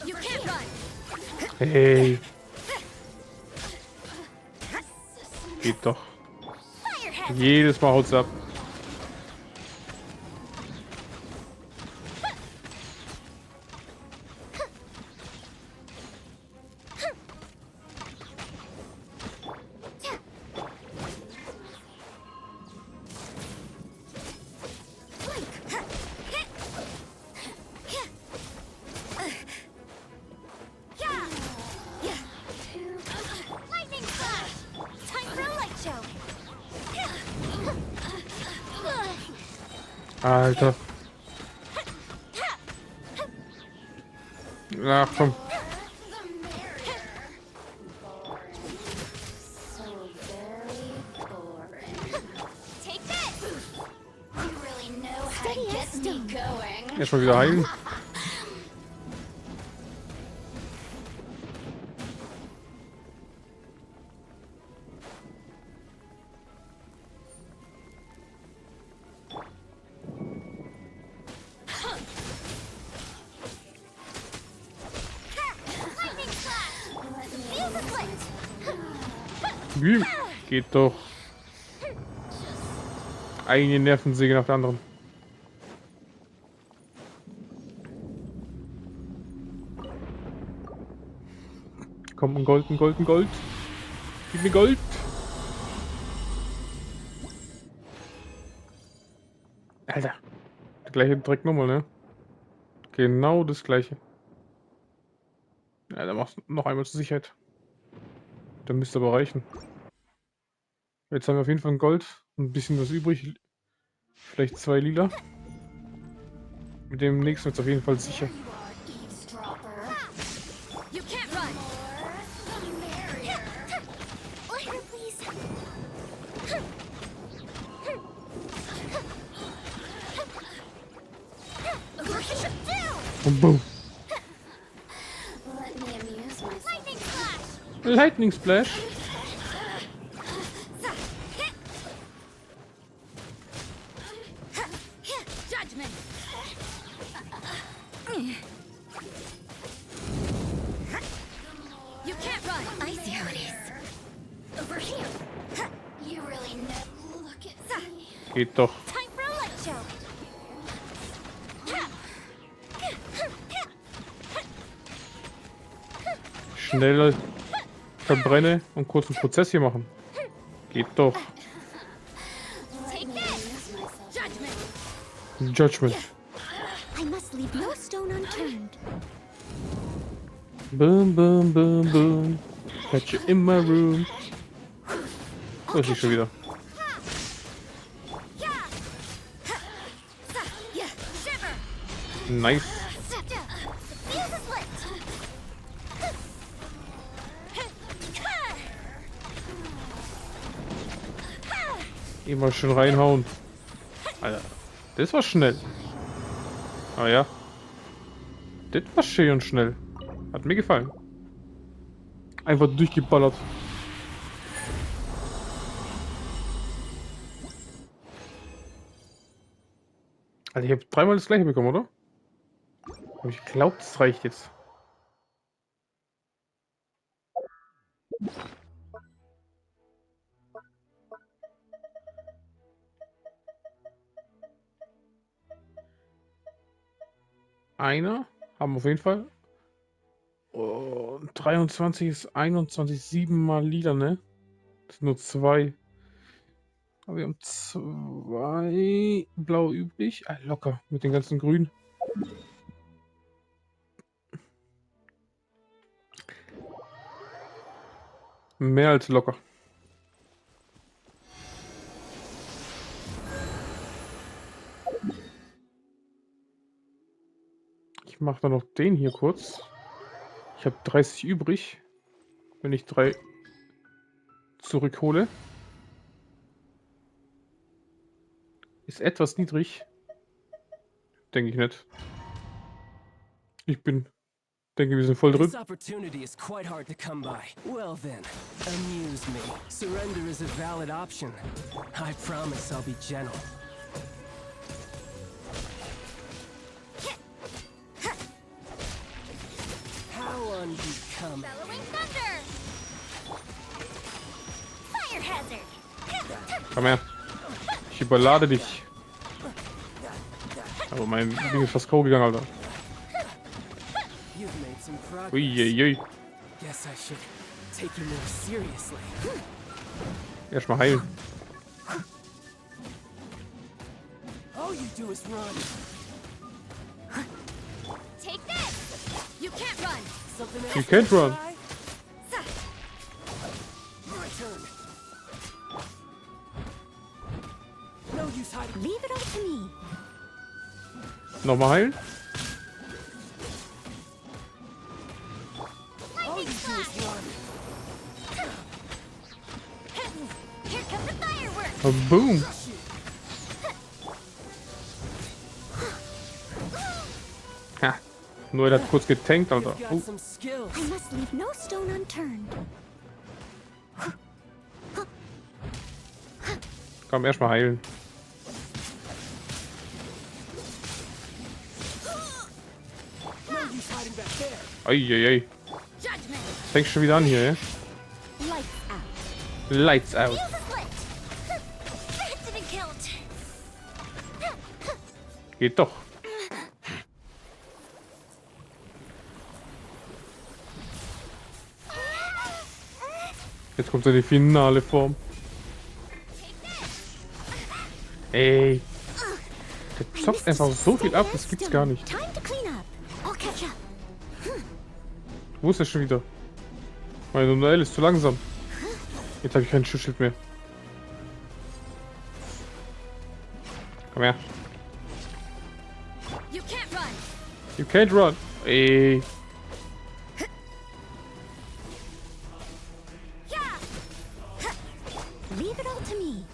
You can't run. Hey. Geht doch. Jedes Mal haut's ab. Lightning splash. Time for a light show. Alter. Ach komm. Take this. You really know how to get me going. Erstmal wieder heilen. Lightning splash. Fuse is lit. Wie? Geht doch. Eine Nervensäge nach der anderen. komm, ein Gold, ein Gold, ein Gold. Gib mir Gold. Alter. Der gleiche Dreck nochmal, ne? Genau das gleiche. Ja, dann machst du noch einmal zur Sicherheit. Dann müsste aber reichen. Jetzt haben wir auf jeden Fall ein Gold. Ein bisschen was übrig. Vielleicht 2 Lila. Mit dem nächsten wird es auf jeden Fall sicher. You can't run. Later, please. Und boom. Let me amuse myself. Lightning flash. Lightning Splash. Judgment. You can't run. I see how it is. Over here. You really know. Look at me. Geht doch. Time for a light show. Schnell verbrenne und kurz einen Prozess hier machen. Geht doch. Take this. Judgment. Judgment. I must leave no stone unturned. Boom, boom, boom, boom. Got you in my room. So ist sie schon wieder. Nice. Immer schön reinhauen. Alter, das war schnell. Ah ja. Das war schön und schnell. Hat mir gefallen. Einfach durchgeballert. Also ich habe 3-mal das gleiche bekommen, oder? Aber ich glaube, das reicht jetzt. Einer haben wir auf jeden Fall. Und 23 ist 21, 7-mal Lila, ne? Das sind nur 2. Aber wir haben 2 blau übrig. Ah, locker mit den ganzen Grün. Mehr als locker. Ich mache dann noch den hier kurz. Ich habe 30 übrig. Wenn ich 3 zurückhole. Ist etwas niedrig. Denke ich nicht. Denke, wir sind voll drin. This opportunity is quite hard to come by. Well then, amuse me. Surrender is a valid option. I promise I'll be gentle. How unbecoming. Bellowing thunder. Fire hazard. Komm her. Ich überlade dich. Aber mein Ding ist fast K.O. gegangen, Alter. You've made some progress. Uiuiui. Guess I should take you more seriously. Erstmal heilen. All you do is run. Take this. You can't run. Something else. You can't run. My turn. No use hiding. Leave it all to me. Nochmal heilen. All you do is run. Here come the fireworks. Und boom. Ha. Nur er hat kurz getankt, Alter. Got some skills. I must leave no stone unturned. Komm, erstmal heilen. No use hiding back there. Eieiei. Judgment. Fängt schon wieder an hier, ja? Lights out. Lights out. Fuse is lit. That didn't count. Geht doch. Jetzt kommt seine finale Form. Ey. Der zockt einfach so viel ab, das gibt's gar nicht. Wo ist er schon wieder? Mein Duell ist zu langsam. Jetzt habe ich kein Schutzschild mehr. Komm her. You can't run. Ey. Leave it all to me.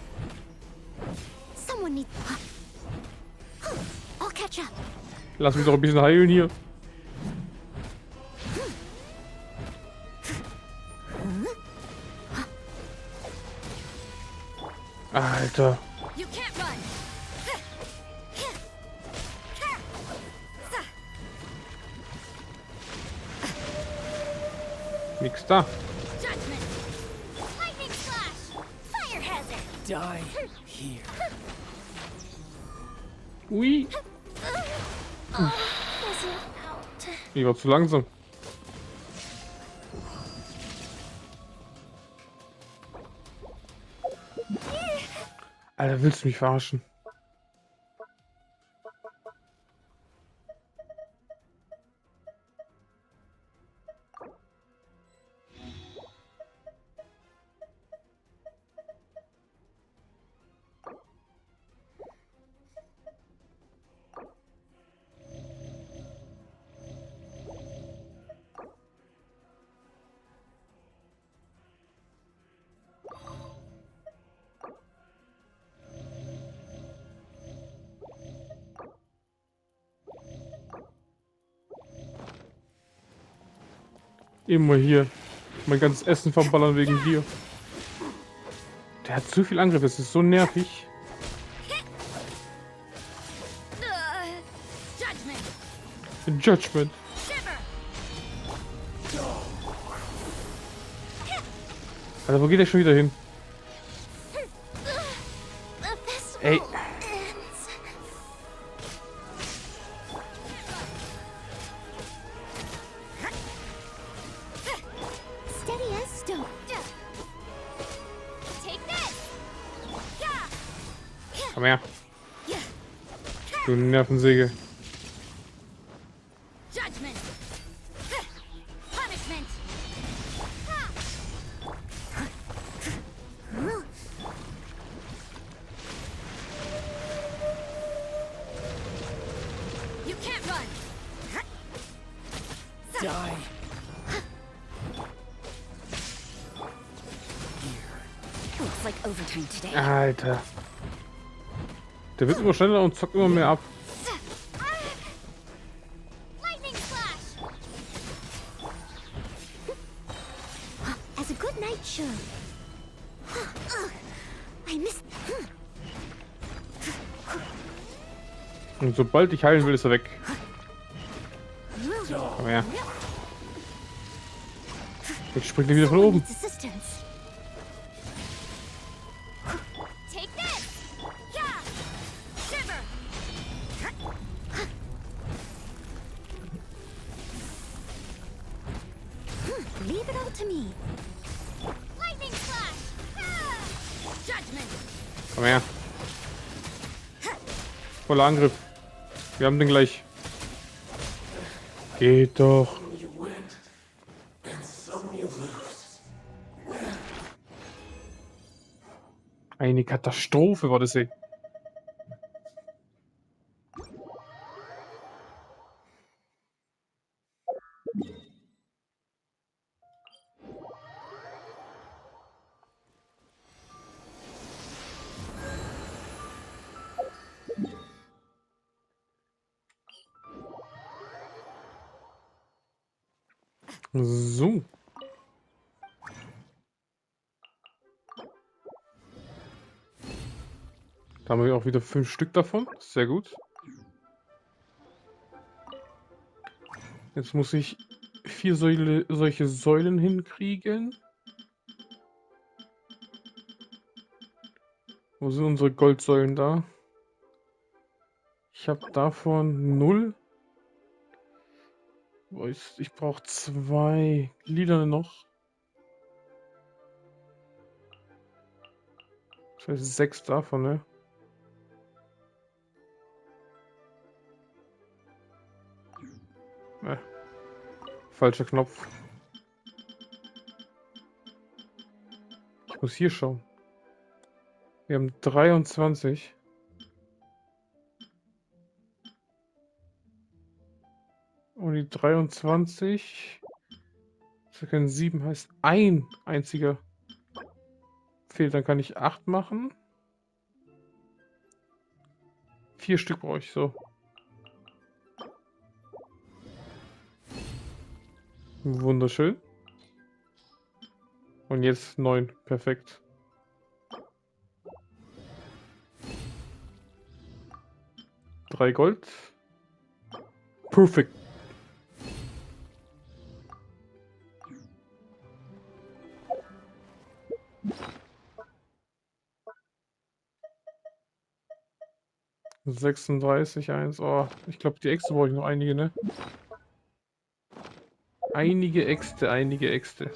Someone needs. I'll catch up. Lass mich doch ein bisschen heilen hier. Alter. You can't run. Nix da. Judgment. Lightning slash. Fire hazard. Die here. Ui. Oh, listen out. Ich war zu langsam. Alter, willst du mich verarschen? Immer hier. Mein ganzes Essen verballern wegen dir. Der hat zu viel Angriff, es ist so nervig. Judgment. Alter, wo geht der schon wieder hin? Ey. Komm her. Du Nervensäge. Alter. Der wird immer schneller und zockt immer mehr ab. As a good night should. I missed. Und sobald ich heilen will, ist er weg. Komm her. Jetzt springt er wieder von oben. Leave it all to me. Lightning slash. Judgment. Komm her. Voller Angriff. Wir haben den gleich. Geht doch. Eine Katastrophe war das, ey. So. Da haben wir auch wieder 5 Stück davon. Sehr gut. Jetzt muss ich 4 solche Säulen hinkriegen. Wo sind unsere Goldsäulen da? Ich habe davon 0. Ich brauche 2 Lilane noch. Das heißt 6 davon, ne? Falscher Knopf. Ich muss hier schauen. Wir haben 23. Und die 23. Das können 7 heißt ein einziger fehlt. Dann kann ich 8 machen. 4 Stück brauche ich so. Wunderschön. Und jetzt 9. Perfekt. Drei Gold. Perfekt. $36,1. Oh, ich glaube, die Äxte brauche ich noch einige, ne? Einige Äxte, einige Äxte.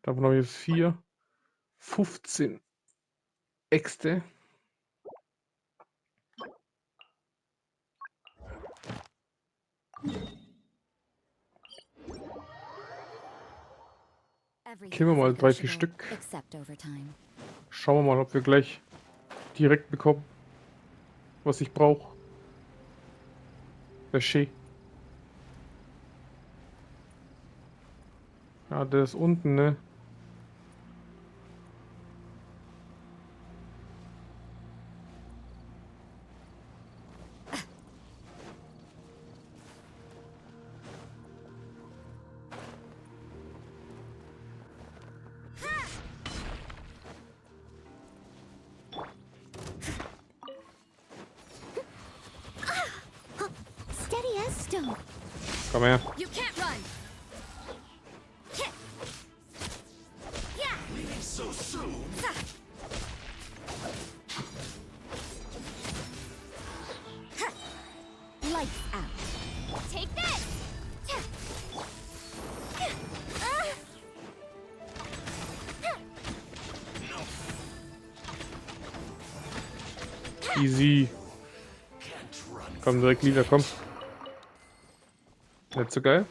Davon habe ich jetzt 4. 15 Äxte. Killen wir mal 3, 4 Stück. Schauen wir mal, ob wir gleich direkt bekommen, was ich brauche. Der Schee. Ja, der ist unten, ne? Steady as stone. Komm her. You can't run. Leaving so soon? Lights out. Take this. Easy. Komm, direkt wieder, komm. Nicht so geil.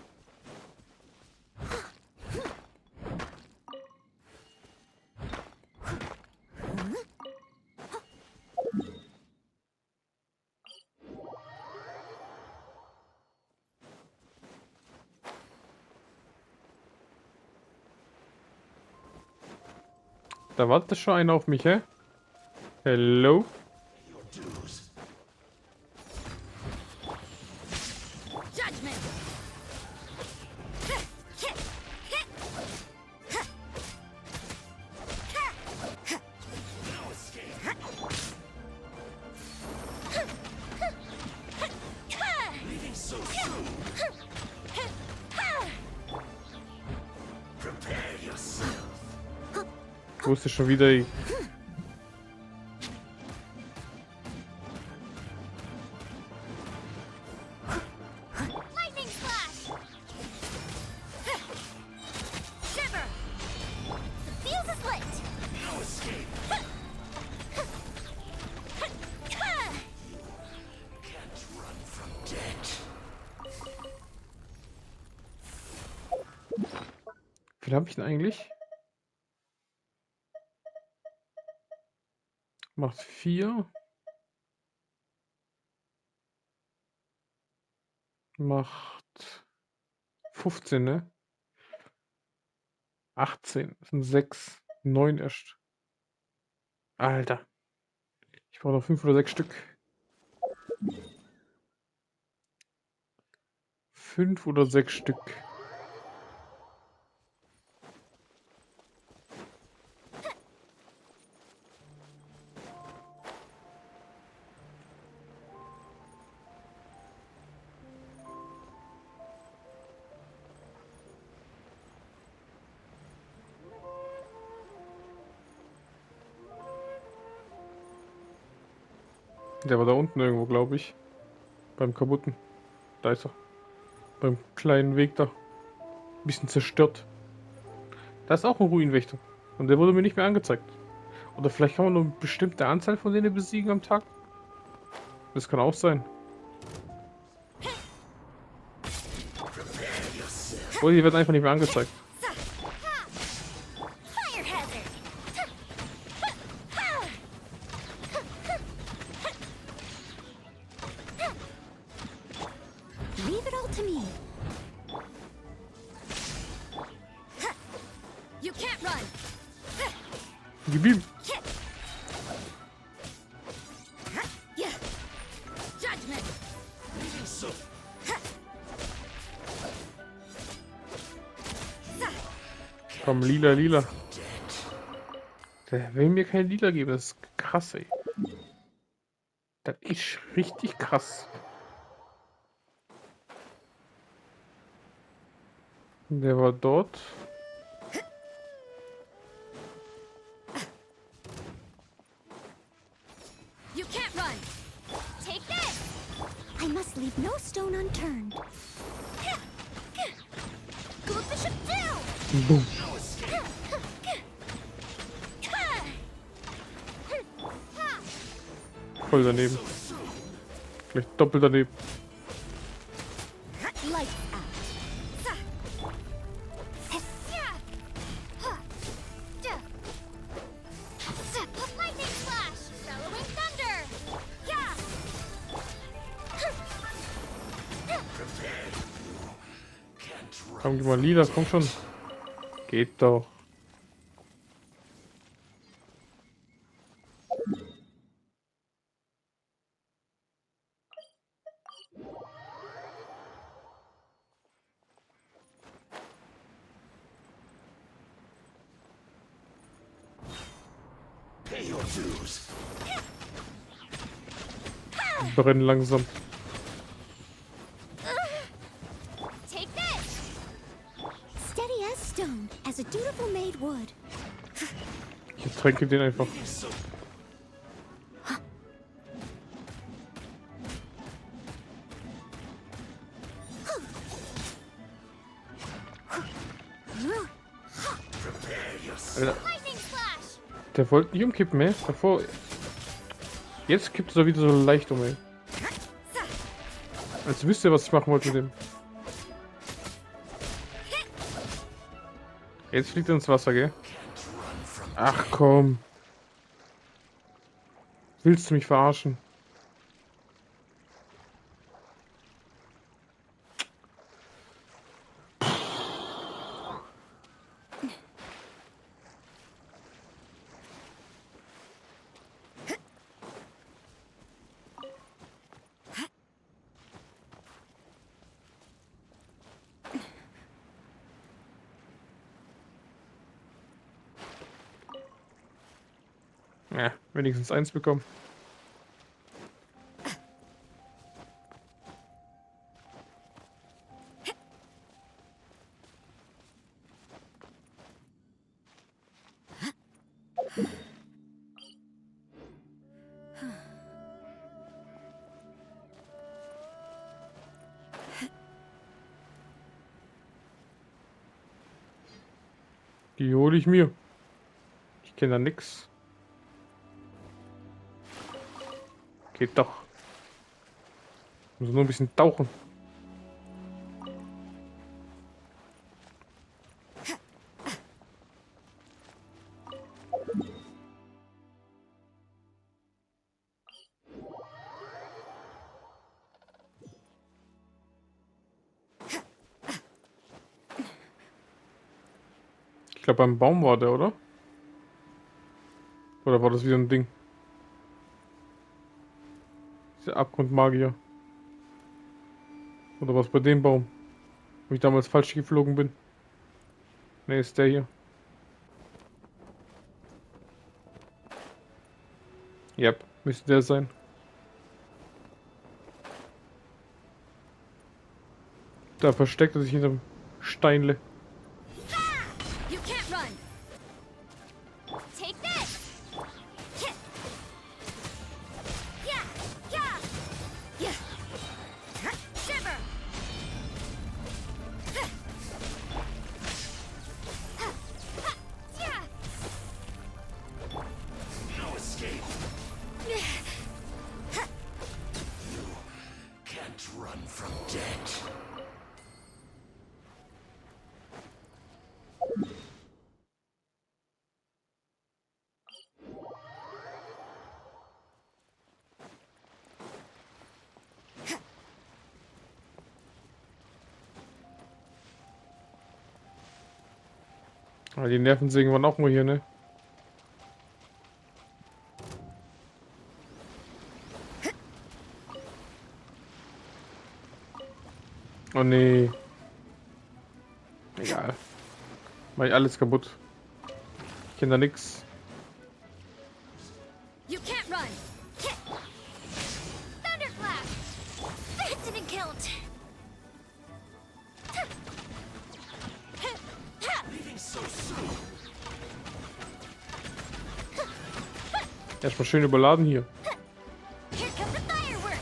Da wartet schon einer auf mich, hä? Hello? Judgment. Leaving so soon? Prepare yourself. Ich wusste schon wieder. Lightning flash. Shiver. The fuse is lit. No escape. Can't run from death. Wie viel habe ich denn eigentlich? Macht 4. Macht 15, ne? 18. Das sind 6. 9 erst. Alter. Ich brauche noch 5 oder 6 Stück. 5 oder 6 Stück. Der war da unten irgendwo, glaube ich. Beim kaputten. Da ist er. Beim kleinen Weg da. Ein bisschen zerstört. Da ist auch ein Ruinenwächter. Und der wurde mir nicht mehr angezeigt. Oder vielleicht kann man nur eine bestimmte Anzahl von denen besiegen am Tag. Das kann auch sein. Oder die werden einfach nicht mehr angezeigt. Leave it all to me. You can't run. Gib ihm. Judgment. Komm, lila, lila. Der will mir kein Lila geben. Das ist krass, ey. Das ist richtig krass. Der war dort. You can't run. Take this. I must leave no stone unturned. Go up the ship too. Boom. Voll daneben. Vielleicht doppelt daneben. Lights out. Lightning flash. Bellowing thunder. Yeah. Komm, gib mal lila, komm schon. Geht doch. Brennen langsam. Take this. Steady as stone, as a dutiful maid would. Ich tränke den einfach. Alter. Der wollte nicht umkippen, ey. Davor. Jetzt kippt er wieder so leicht um, ey. Als wüsste ihr, was ich machen wollte mit dem. Jetzt fliegt er ins Wasser, gell? Ach komm. Willst du mich verarschen? Ja, wenigstens eins bekommen. Die hole ich mir. Ich kenne da nix. Geht doch. Muss nur ein bisschen tauchen. Ich glaube, beim Baum war der, oder? Oder war das wieder ein Ding? Dieser Abgrundmagier. Oder was bei dem Baum? Wo ich damals falsch geflogen bin. Ne, ist der hier. Yep, müsste der sein. Da versteckt er sich hinterm Steinle. You can't run. Take this. Yeah, yeah, yeah. Shiver. Aber die Nervensägen waren auch nur hier, ne? Oh nee. Egal. Mach ich alles kaputt. Ich kenne da nix. You can't run. Thunderclap. That didn't count. Leaving so soon. Erstmal schön überladen hier. Here come the fireworks.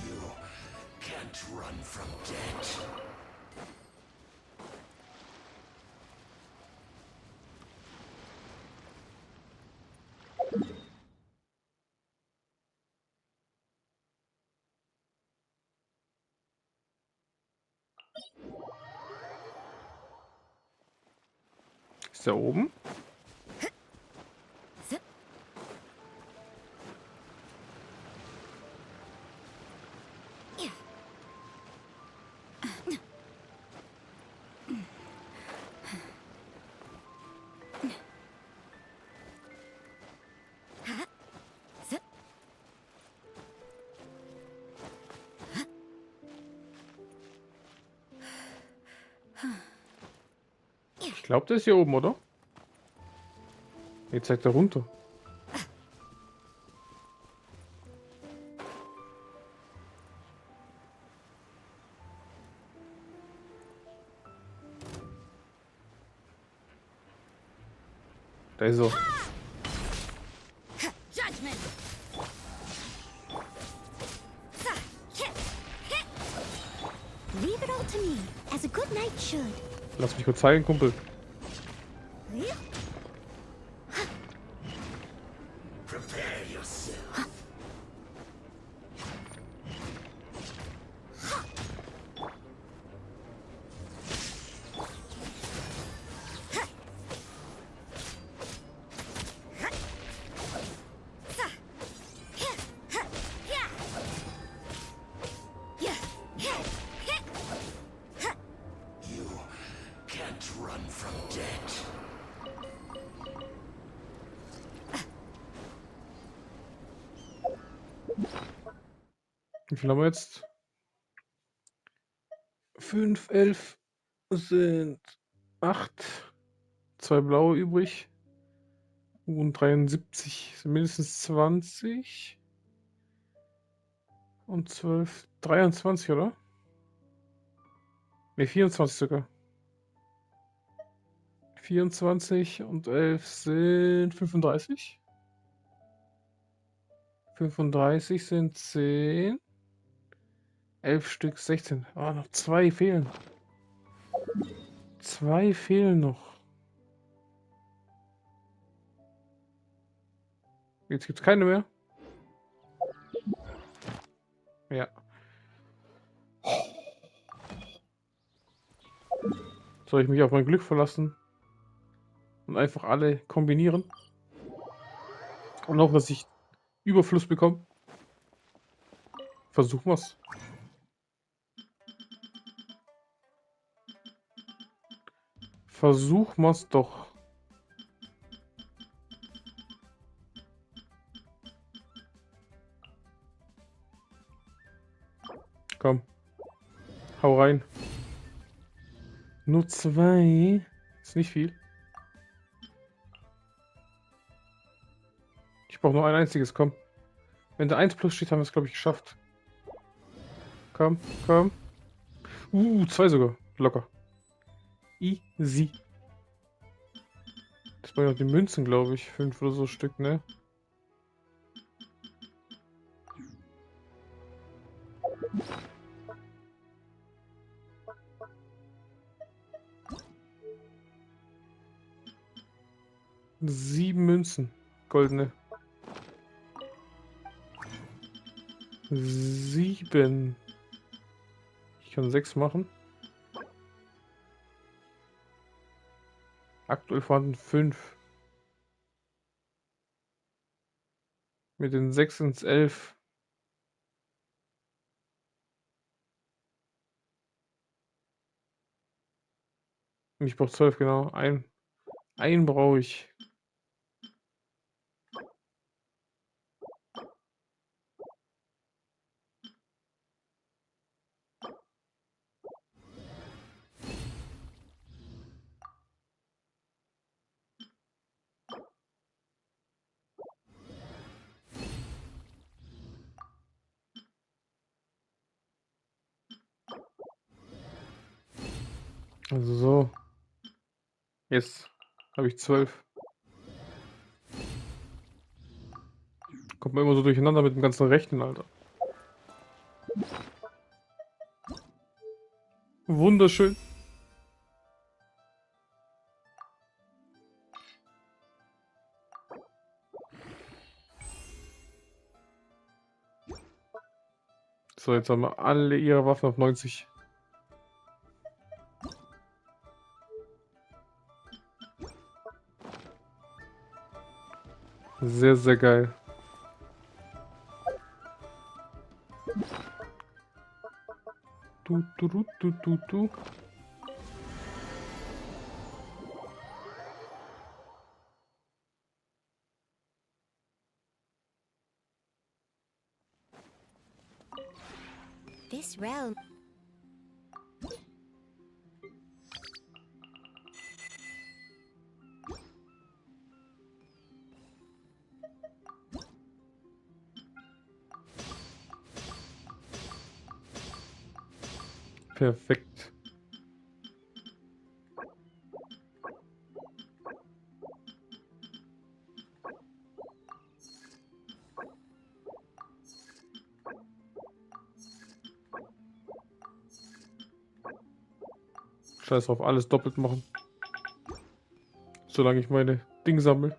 You can't run from death. Ist der oben? Ich glaube, der ist hier oben, oder? Jetzt zeigt er runter. Da ist er. Judgment. Leave it all to me, as a good knight should. Lass mich kurz zeigen, Kumpel. Prepare yourself. You can't run from death. Wie viel haben wir jetzt? 5, 11 sind 8. 2 blaue übrig. Und 73 sind mindestens 20. Und 12, 23, oder? Ne, 24 sogar. 24 und 11 sind 35. 35 sind 10. 11 Stück, 16. Ah, noch 2 fehlen. 2 fehlen noch. Jetzt gibt's keine mehr. Ja. Soll ich mich auf mein Glück verlassen? Und einfach alle kombinieren? Und auch, dass ich Überfluss bekomme? Versuchen wir's. Versuchen wir's doch. Komm. Hau rein. Nur 2. Ist nicht viel. Ich brauche nur ein einziges, komm. Wenn da 1 plus steht, haben wir es, glaube ich, geschafft. Komm, komm. 2 sogar. Locker. Easy. Das waren ja die Münzen, glaube ich. 5 oder so Stück, ne? Sieben Münzen. Goldene. 7. Ich kann 6 machen. Aktuell vorhanden 5. Mit den 6 ins 11. Ich brauche 12, genau. Einen brauche ich. Also so. Jetzt habe ich 12. Kommt man immer so durcheinander mit dem ganzen Rechnen, Alter. Wunderschön. So, jetzt haben wir alle ihre Waffen auf 90. Sehr, sehr geil. Du. This realm. Perfekt. Scheiß drauf, alles doppelt machen. Solange ich meine Dinge sammle.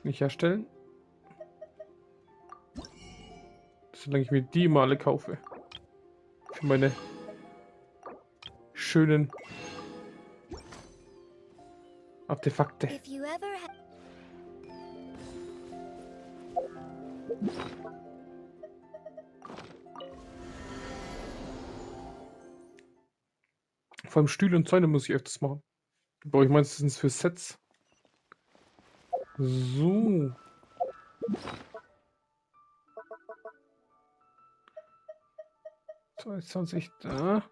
Nicht erstellen. Solange ich mir die immer alle kaufe. Für meine schönen Artefakte. If you ever Vor allem Stühle und Zäune muss ich öfters machen. Brauche ich meistens für Sets. So. So, jetzt 20 da.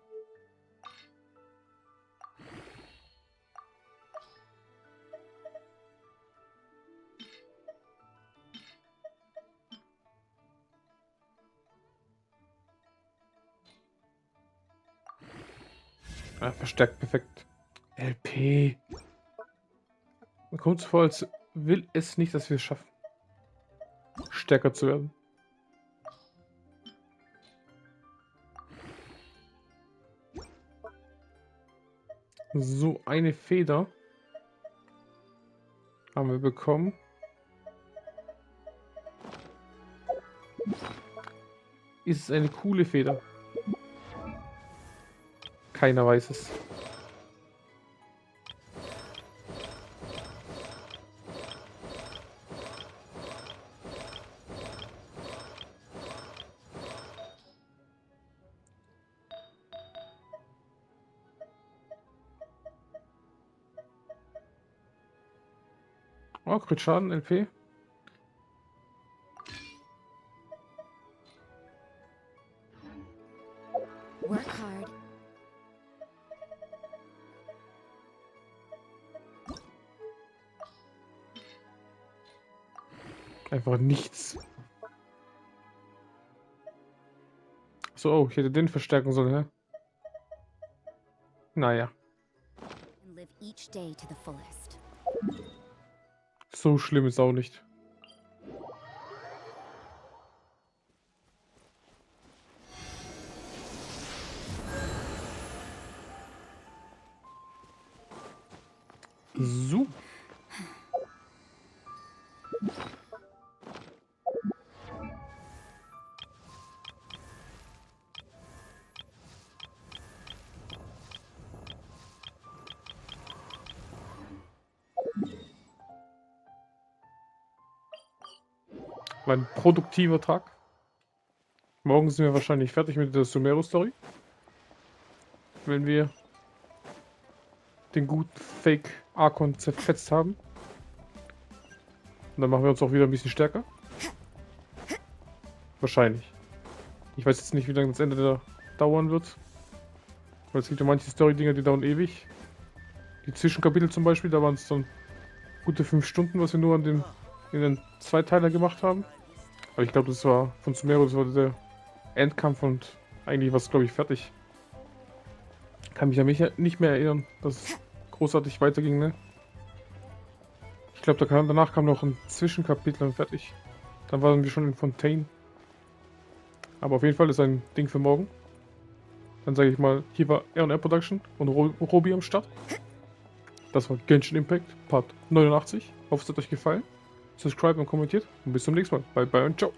Ah, verstärkt, perfekt. LP. Mir kommt es vor, als will es nicht, dass wir es schaffen, stärker zu werden. So, eine Feder haben wir bekommen. Ist es eine coole Feder? Keiner weiß es. Oh, Crit-Schaden, LP. work hard. Einfach nichts. So, oh, ich hätte den verstärken sollen, hä? Naja. And live each day to the fullest. So schlimm ist auch nicht. So. Mein produktiver Tag. Morgen sind wir wahrscheinlich fertig mit der Sumeru-Story. Wenn wir den guten Fake-Archon zerfetzt haben. Und dann machen wir uns auch wieder ein bisschen stärker. Wahrscheinlich. Ich weiß jetzt nicht, wie lange das Ende da dauern wird. Weil es gibt ja manche Story-Dinger, die dauern ewig. Die Zwischenkapitel zum Beispiel, da waren es dann gute 5 Stunden, was wir nur in den Zweiteiler gemacht haben. Aber ich glaube, das war von Sumeru, das war der Endkampf und eigentlich war es, glaube ich, fertig. Kann mich an mich nicht mehr erinnern, dass es großartig weiterging, ne? Ich glaube, danach kam noch ein Zwischenkapitel und fertig. Dann waren wir schon in Fontaine. Aber auf jeden Fall ist ein Ding für morgen. Dann sage ich mal, hier war R&R Production und Robi am Start. Das war Genshin Impact, Part 89. Hoffe, es hat euch gefallen. Subscribe und kommentiert. Und bis zum nächsten Mal. Bye bye und ciao.